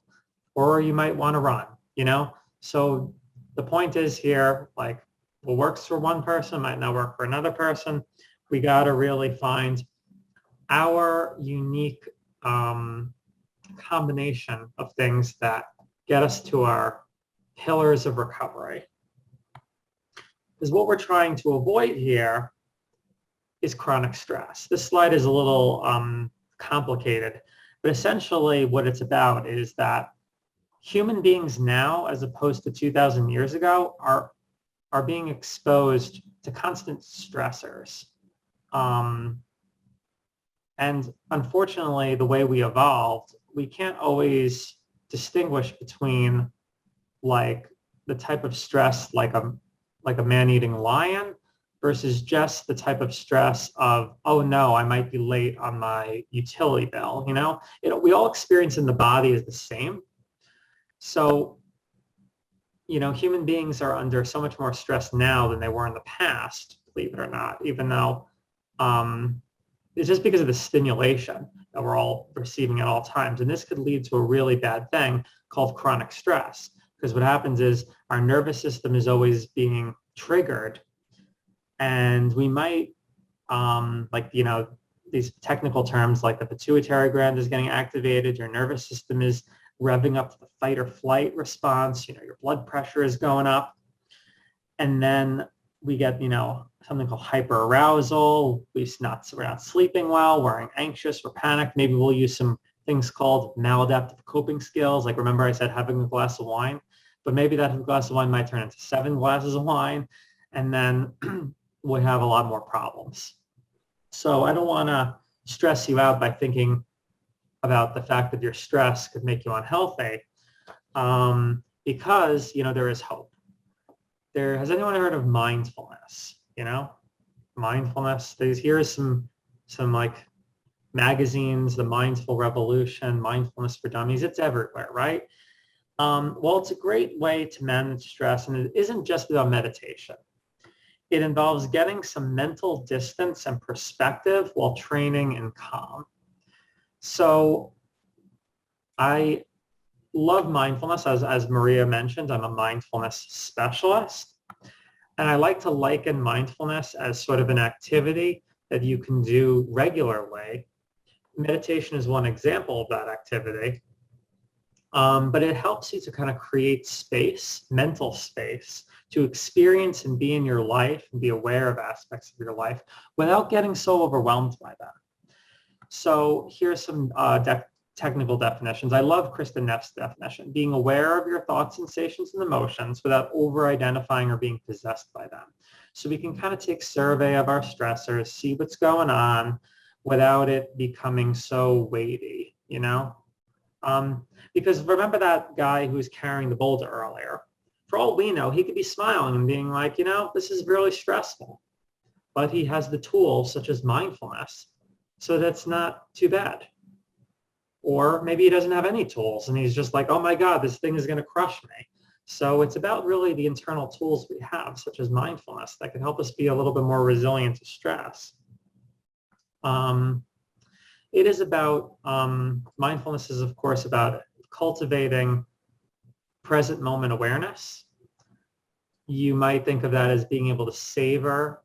Or you might want to run, you know? So the point is here, like what works for one person might not work for another person. We got to really find our unique combination of things that get us to our pillars of recovery. Because what we're trying to avoid here is chronic stress. This slide is a little complicated, but essentially what it's about is that human beings now, as opposed to 2,000 years ago, are being exposed to constant stressors. And unfortunately, the way we evolved, we can't always distinguish between like the type of stress like a man-eating lion versus just the type of stress of, oh no, I might be late on my utility bill, you know? We all experience in the body is the same. So, you know, human beings are under so much more stress now than they were in the past, believe it or not, even though it's just because of the stimulation that we're all receiving at all times. And this could lead to a really bad thing called chronic stress. Because what happens is our nervous system is always being triggered. And we might, like, you know, these technical terms like the pituitary gland is getting activated, your nervous system is revving up the fight or flight response, you know, your blood pressure is going up. And then we get, you know, something called hyperarousal. We're not sleeping well, we're anxious, we're panicked. Maybe we'll use some things called maladaptive coping skills. Like remember I said having a glass of wine, but maybe that glass of wine might turn into 7 glasses of wine, and then we have a lot more problems. So I don't want to stress you out by thinking about the fact that your stress could make you unhealthy, because, you know, there is hope. Has anyone heard of mindfulness? You know, mindfulness. Here's some like magazines, The Mindful Revolution, Mindfulness for Dummies. It's everywhere, right? Well, it's a great way to manage stress, and it isn't just about meditation. It involves getting some mental distance and perspective while training in calm. So I love mindfulness. As Maria mentioned, I'm a mindfulness specialist. And I like to liken mindfulness as sort of an activity that you can do regularly. Meditation is one example of that activity. But it helps you to kind of create space, mental space, to experience and be in your life and be aware of aspects of your life without getting so overwhelmed by them. So here's some technical definitions. I love Kristen Neff's definition: being aware of your thoughts, sensations, and emotions without over-identifying or being possessed by them. So we can kind of take survey of our stressors, see what's going on without it becoming so weighty, you know? Because remember that guy who was carrying the boulder earlier? For all we know, he could be smiling and being like, you know, this is really stressful. But he has the tools such as mindfulness, so that's not too bad. Or maybe he doesn't have any tools and he's just like, oh my God, this thing is going to crush me. So it's about really the internal tools we have, such as mindfulness, that can help us be a little bit more resilient to stress. It is about, mindfulness is of course about cultivating present moment awareness. You might think of that as being able to savor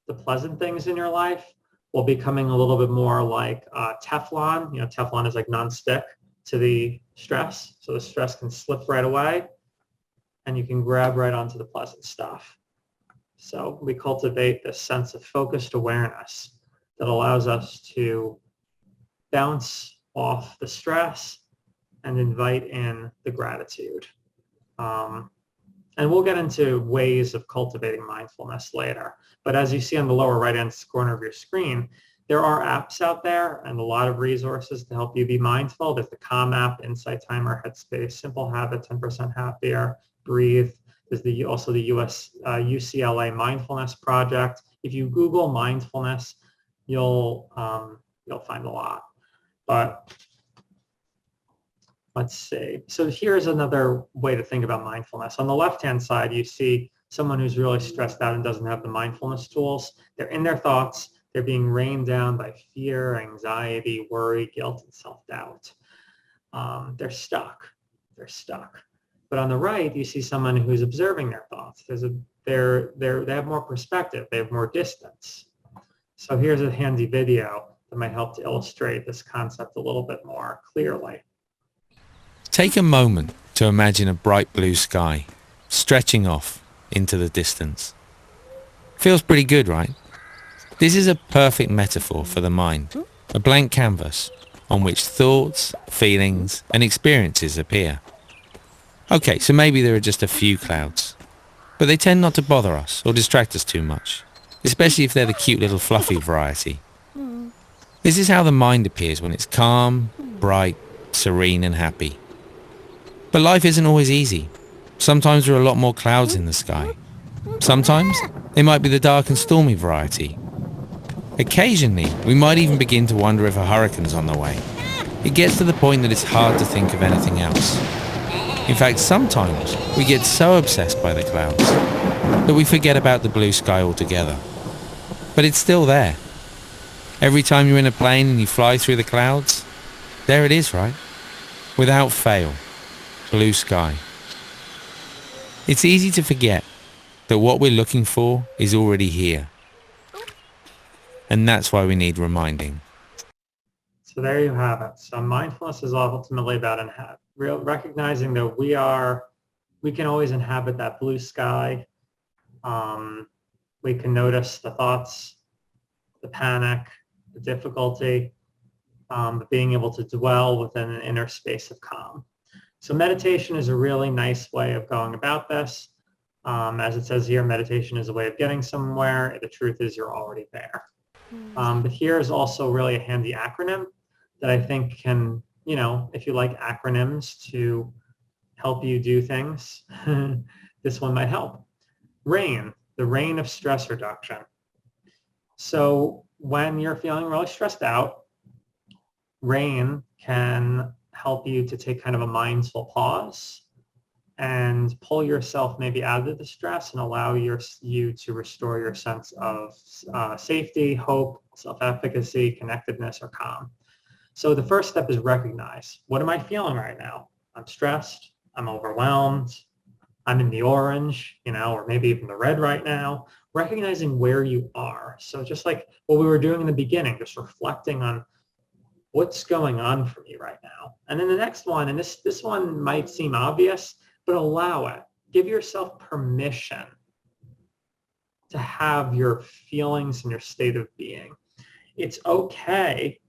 the pleasant things in your life while becoming a little bit more like Teflon. You know, Teflon is like non-stick to the stress. So the stress can slip right away and you can grab right onto the pleasant stuff. So we cultivate this sense of focused awareness that allows us to bounce off the stress and invite in the gratitude. And we'll get into ways of cultivating mindfulness later. But as you see on the lower right-hand corner of your screen, there are apps out there and a lot of resources to help you be mindful. There's the Calm app, Insight Timer, Headspace, Simple Habit, 10% Happier, Breathe. There's also the UCLA Mindfulness Project. If you Google mindfulness, you'll find a lot. But let's see. So here's another way to think about mindfulness. On the left-hand side, you see someone who's really stressed out and doesn't have the mindfulness tools. They're in their thoughts. They're being rained down by fear, anxiety, worry, guilt, and self-doubt. They're stuck. They're stuck. But on the right, you see someone who's observing their thoughts. They have more perspective. They have more distance. So here's a handy video that might help to illustrate this concept a little bit more clearly. Take a moment to imagine a bright blue sky stretching off into the distance. Feels pretty good, right? This is a perfect metaphor for the mind, a blank canvas on which thoughts, feelings, and experiences appear. Okay, so maybe there are just a few clouds, but they tend not to bother us or distract us too much, especially if they're the cute little fluffy variety. This is how the mind appears when it's calm, bright, serene, and happy. But life isn't always easy. Sometimes there are a lot more clouds in the sky. Sometimes they might be the dark and stormy variety. Occasionally, we might even begin to wonder if a hurricane's on the way. It gets to the point that it's hard to think of anything else. In fact, sometimes we get so obsessed by the clouds that we forget about the blue sky altogether. But it's still there. Every time you're in a plane and you fly through the clouds, there it is, right? Without fail, blue sky. It's easy to forget that what we're looking for is already here. And that's why we need reminding. So there you have it. So mindfulness is ultimately about recognizing that we can always inhabit that blue sky. We can notice the thoughts, the panic, the difficulty, but being able to dwell within an inner space of calm. So meditation is a really nice way of going about this. As it says here, meditation is a way of getting somewhere. The truth is you're already there. But here's also really a handy acronym that I think can, if you like acronyms to help you do things, this one might help. RAIN, the RAIN of stress reduction. So when you're feeling really stressed out, RAIN can help you to take kind of a mindful pause and pull yourself maybe out of the stress and allow you to restore your sense of safety, hope, self-efficacy, connectedness, or calm. So the first step is recognize, what am I feeling right now? I'm stressed, I'm overwhelmed, I'm in the orange, or maybe even the red right now. Recognizing where you are. So just like what we were doing in the beginning, just reflecting on what's going on for me right now. And then the next one, and this one might seem obvious, but allow it. Give yourself permission to have your feelings and your state of being. It's okay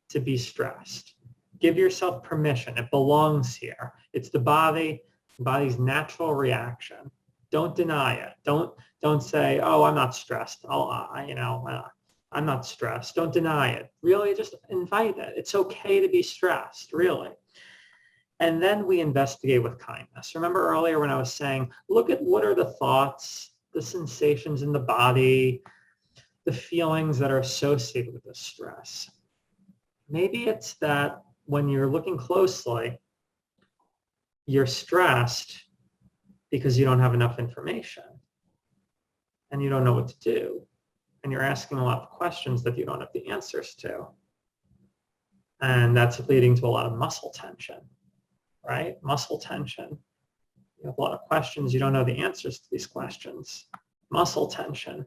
to be stressed. Give yourself permission. It belongs here. It's the body's natural reaction. Don't deny it. Don't say, oh, I'm not stressed. I'm not stressed. Don't deny it. Really just invite it. It's okay to be stressed, really. And then we investigate with kindness. Remember earlier when I was saying, look at what are the thoughts, the sensations in the body, the feelings that are associated with the stress. Maybe it's that when you're looking closely, you're stressed because you don't have enough information and you don't know what to do. And you're asking a lot of questions that you don't have the answers to. And that's leading to a lot of muscle tension, right? Muscle tension. You have a lot of questions. You don't know the answers to these questions. Muscle tension.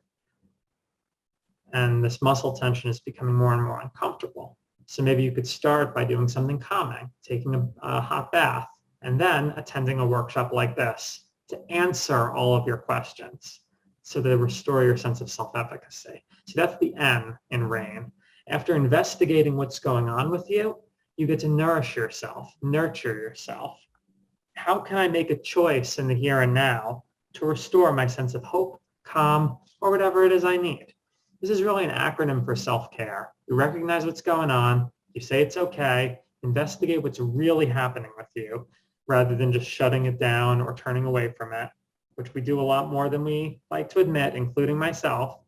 and this muscle tension is becoming more and more uncomfortable. So maybe you could start by doing something calming, taking a hot bath, and then attending a workshop like this to answer all of your questions so to restore your sense of self-efficacy. So that's the N in RAIN. After investigating what's going on with you, you get to nourish yourself, nurture yourself. How can I make a choice in the here and now to restore my sense of hope, calm, or whatever it is I need? This is really an acronym for self-care. You recognize what's going on, you say it's okay, investigate what's really happening with you, rather than just shutting it down or turning away from it, which we do a lot more than we like to admit, including myself.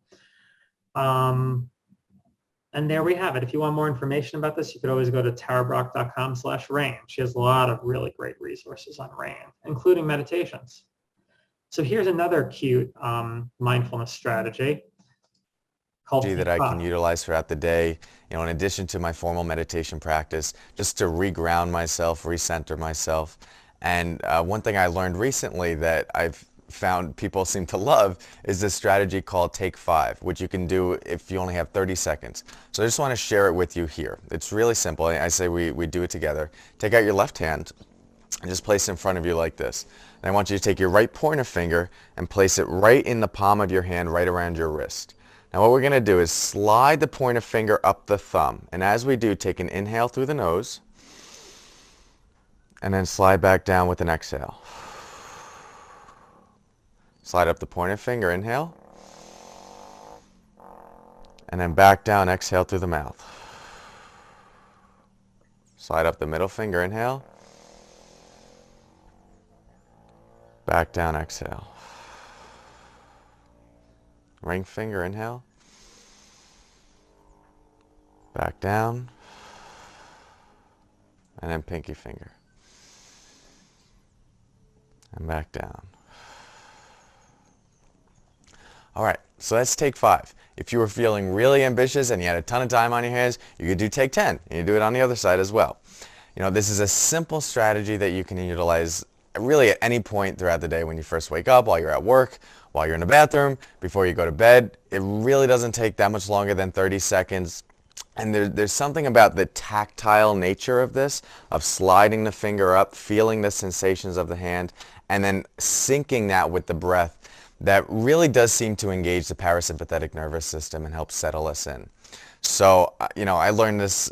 And there we have it. If you want more information about this, you could always go to tarabrock.com/RAIN. She has a lot of really great resources on RAIN, including meditations. So here's another cute mindfulness strategy called that I can utilize throughout the day, in addition to my formal meditation practice, just to reground myself, recenter myself. And one thing I learned recently that I've found people seem to love is this strategy called Take 5, which you can do if you only have 30 seconds. So I just want to share it with you here. It's really simple. I say we do it together. Take out your left hand and just place it in front of you like this. And I want you to take your right pointer finger and place it right in the palm of your hand, right around your wrist. Now what we're going to do is slide the pointer finger up the thumb. And as we do, take an inhale through the nose and then slide back down with an exhale. Slide up the pointer finger, inhale, and then back down, exhale through the mouth. Slide up the middle finger, inhale, back down, exhale. Ring finger, inhale, back down, and then pinky finger, and back down. All right, so that's Take 5. If you were feeling really ambitious and you had a ton of time on your hands, you could do Take 10, and you do it on the other side as well. This is a simple strategy that you can utilize really at any point throughout the day when you first wake up, while you're at work, while you're in the bathroom, before you go to bed. It really doesn't take that much longer than 30 seconds. And there's something about the tactile nature of this, of sliding the finger up, feeling the sensations of the hand, and then syncing that with the breath, that really does seem to engage the parasympathetic nervous system and help settle us in. So, I learned this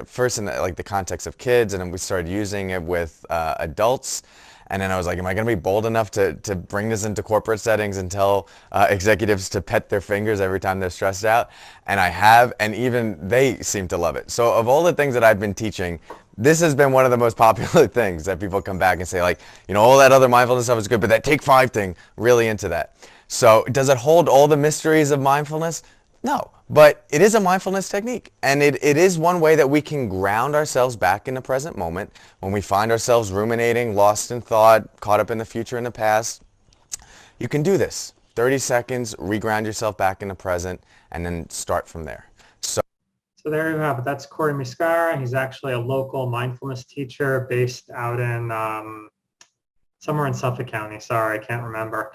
first in the context of kids, and then we started using it with adults. And then I was like, am I going to be bold enough to bring this into corporate settings and tell executives to pet their fingers every time they're stressed out? And I have, and even they seem to love it. So of all the things that I've been teaching, this has been one of the most popular things that people come back and say, like, all that other mindfulness stuff is good, but that Take 5 thing, really into that. So does it hold all the mysteries of mindfulness? No, but it is a mindfulness technique, and it is one way that we can ground ourselves back in the present moment when we find ourselves ruminating, lost in thought, caught up in the future and the past. You can do this. 30 seconds, reground yourself back in the present, and then start from there. So there you have it. That's Corey Muscara. He's actually a local mindfulness teacher based out in somewhere in Suffolk County. Sorry, I can't remember.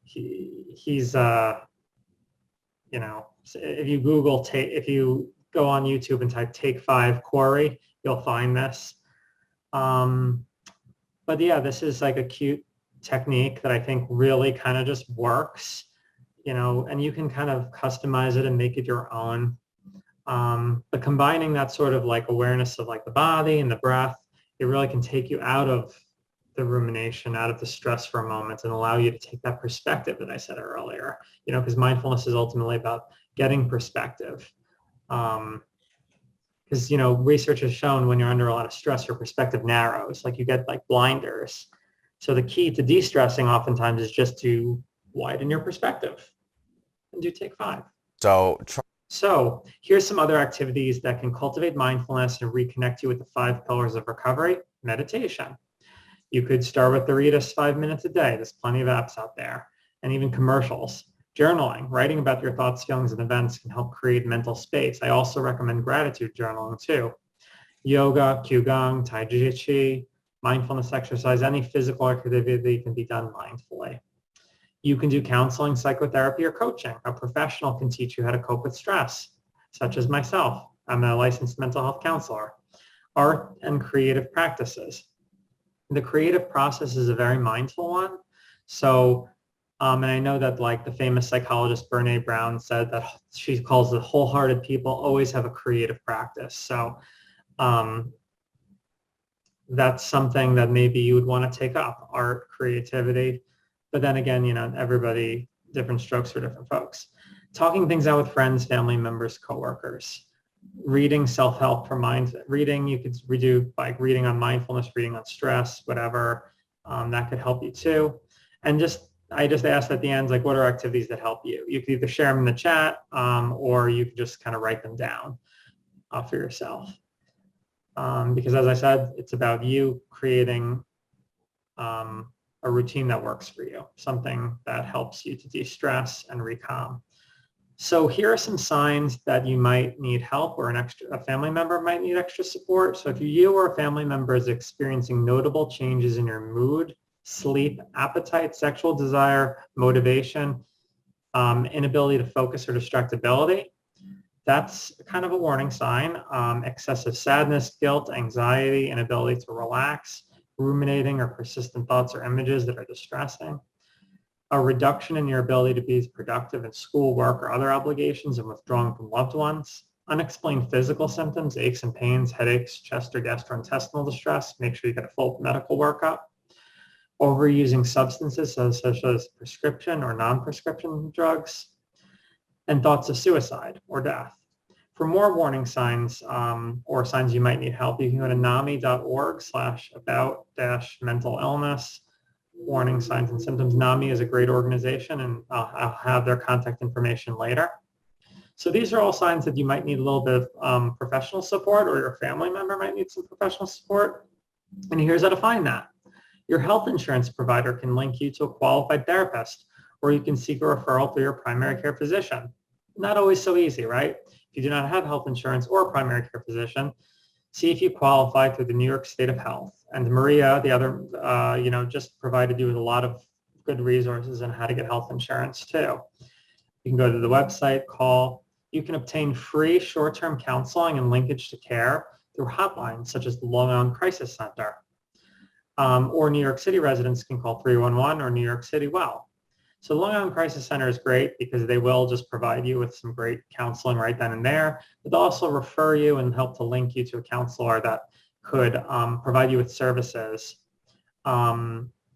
He's if you Google, if you go on YouTube and type Take 5 Corey, you'll find this. But yeah, this is like a cute technique that I think really kind of just works, and you can kind of customize it and make it your own. But combining that sort of like awareness of like the body and the breath, it really can take you out of the rumination, out of the stress for a moment, and allow you to take that perspective that I said earlier, because mindfulness is ultimately about getting perspective. Because, research has shown when you're under a lot of stress, your perspective narrows, like you get like blinders. So the key to de-stressing oftentimes is just to widen your perspective and do Take 5. So here's some other activities that can cultivate mindfulness and reconnect you with the 5 pillars of recovery. Meditation. You could start with the Ritas 5 minutes a day. There's plenty of apps out there, and even commercials. Journaling, writing about your thoughts, feelings, and events can help create mental space. I also recommend gratitude journaling too. Yoga, Qigong, Tai Chi, mindfulness exercise, any physical activity can be done mindfully. You can do counseling, psychotherapy, or coaching. A professional can teach you how to cope with stress, such as myself. I'm a licensed mental health counselor. Art and creative practices. The creative process is a very mindful one. So, and I know that like the famous psychologist Brene Brown said that she calls the wholehearted people always have a creative practice. So that's something that maybe you would want to take up, art, creativity. But then again, you know, everybody, different strokes for different folks. Talking things out with friends, family members, coworkers. Reading, self-help for reading, you could do like reading on mindfulness, reading on stress, whatever, that could help you too. And I just asked at the end, like, what are activities that help you? You could either share them in the chat or you could just kind of write them down for yourself. Because as I said, it's about you creating a routine that works for you, something that helps you to de-stress and recalm. So here are some signs that you might need help or a family member might need extra support. So if you or a family member is experiencing notable changes in your mood, sleep, appetite, sexual desire, motivation, inability to focus or distractibility, that's kind of a warning sign. Excessive sadness, guilt, anxiety, inability to relax, ruminating or persistent thoughts or images that are distressing. A reduction in your ability to be productive in school, work, or other obligations and withdrawing from loved ones. Unexplained physical symptoms, aches and pains, headaches, chest or gastrointestinal distress. Make sure you get a full medical workup. Overusing substances such as prescription or non-prescription drugs. And thoughts of suicide or death. For more warning signs or signs you might need help, you can go to NAMI.org/about-mental illness. Warning signs and symptoms. NAMI is a great organization, and I'll have their contact information later. So these are all signs that you might need a little bit of professional support, or your family member might need some professional support. And here's how to find that. Your health insurance provider can link you to a qualified therapist, or you can seek a referral through your primary care physician. Not always so easy, right? If you do not have health insurance or a primary care physician, see if you qualify through the New York State of Health. And Maria, the other, just provided you with a lot of good resources on how to get health insurance too. You can go to the website, call. You can obtain free short-term counseling and linkage to care through hotlines such as the Long Island Crisis Center. Or New York City residents can call 311 or New York City Well. So the Long Island Crisis Center is great because they will just provide you with some great counseling right then and there, but they'll also refer you and help to link you to a counselor that could provide you with services,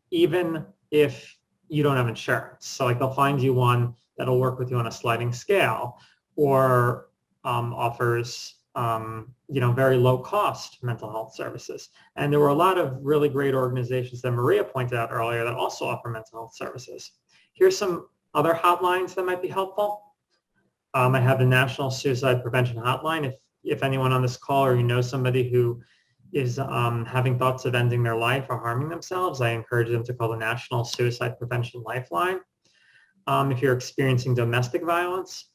even if you don't have insurance. So like they'll find you one that'll work with you on a sliding scale or offers very low cost mental health services. And there were a lot of really great organizations that Maria pointed out earlier that also offer mental health services. Here's some other hotlines that might be helpful. I have the National Suicide Prevention Hotline. If anyone on this call or you know somebody who is having thoughts of ending their life or harming themselves, I encourage them to call the National Suicide Prevention Lifeline. If you're experiencing domestic violence,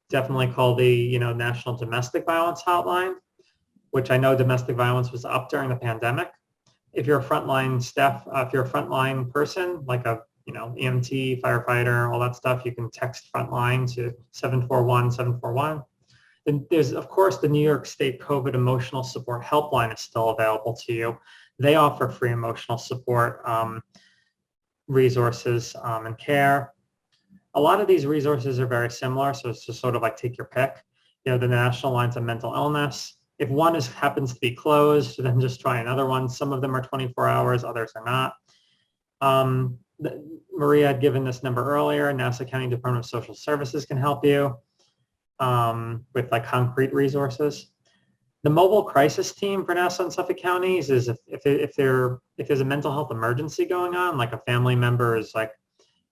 definitely call the National Domestic Violence Hotline, which I know domestic violence was up during the pandemic. If you're a frontline staff, if you're a frontline person, like a EMT, firefighter, all that stuff, you can text Frontline to 741-741. Then there's, of course, the New York State COVID Emotional Support Helpline is still available to you. They offer free emotional support resources and care. A lot of these resources are very similar, so it's just sort of like take your pick. The National Lines of Mental Illness. If one happens to be closed, then just try another one. Some of them are 24 hours, others are not. Maria had given this number earlier. Nassau County Department of Social Services can help you with like concrete resources. The mobile crisis team for Nassau and Suffolk counties is if there's a mental health emergency going on, like a family member is like,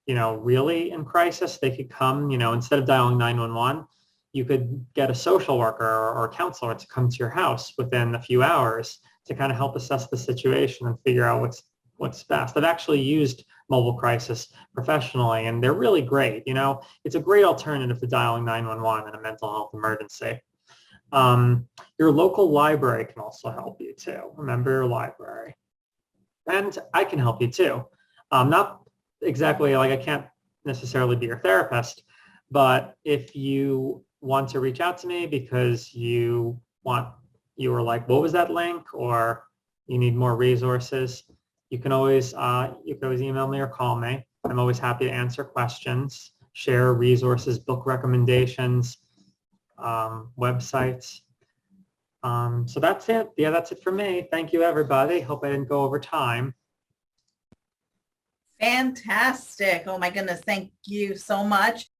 really in crisis, they could come, instead of dialing 911, you could get a social worker or a counselor to come to your house within a few hours to kind of help assess the situation and figure out what's best. I've actually used mobile crisis professionally, and they're really great. It's a great alternative to dialing 911 in a mental health emergency. Your local library can also help you too. Remember your library. And I can help you too. Not exactly like I can't necessarily be your therapist. But if you want to reach out to me because you were like, what was that link? Or you need more resources, you can always email me or call me. I'm always happy to answer questions, share resources, book recommendations, websites. So that's it. Yeah, that's it for me. Thank you, everybody. Hope I didn't go over time. Fantastic. Oh my goodness. Thank you so much.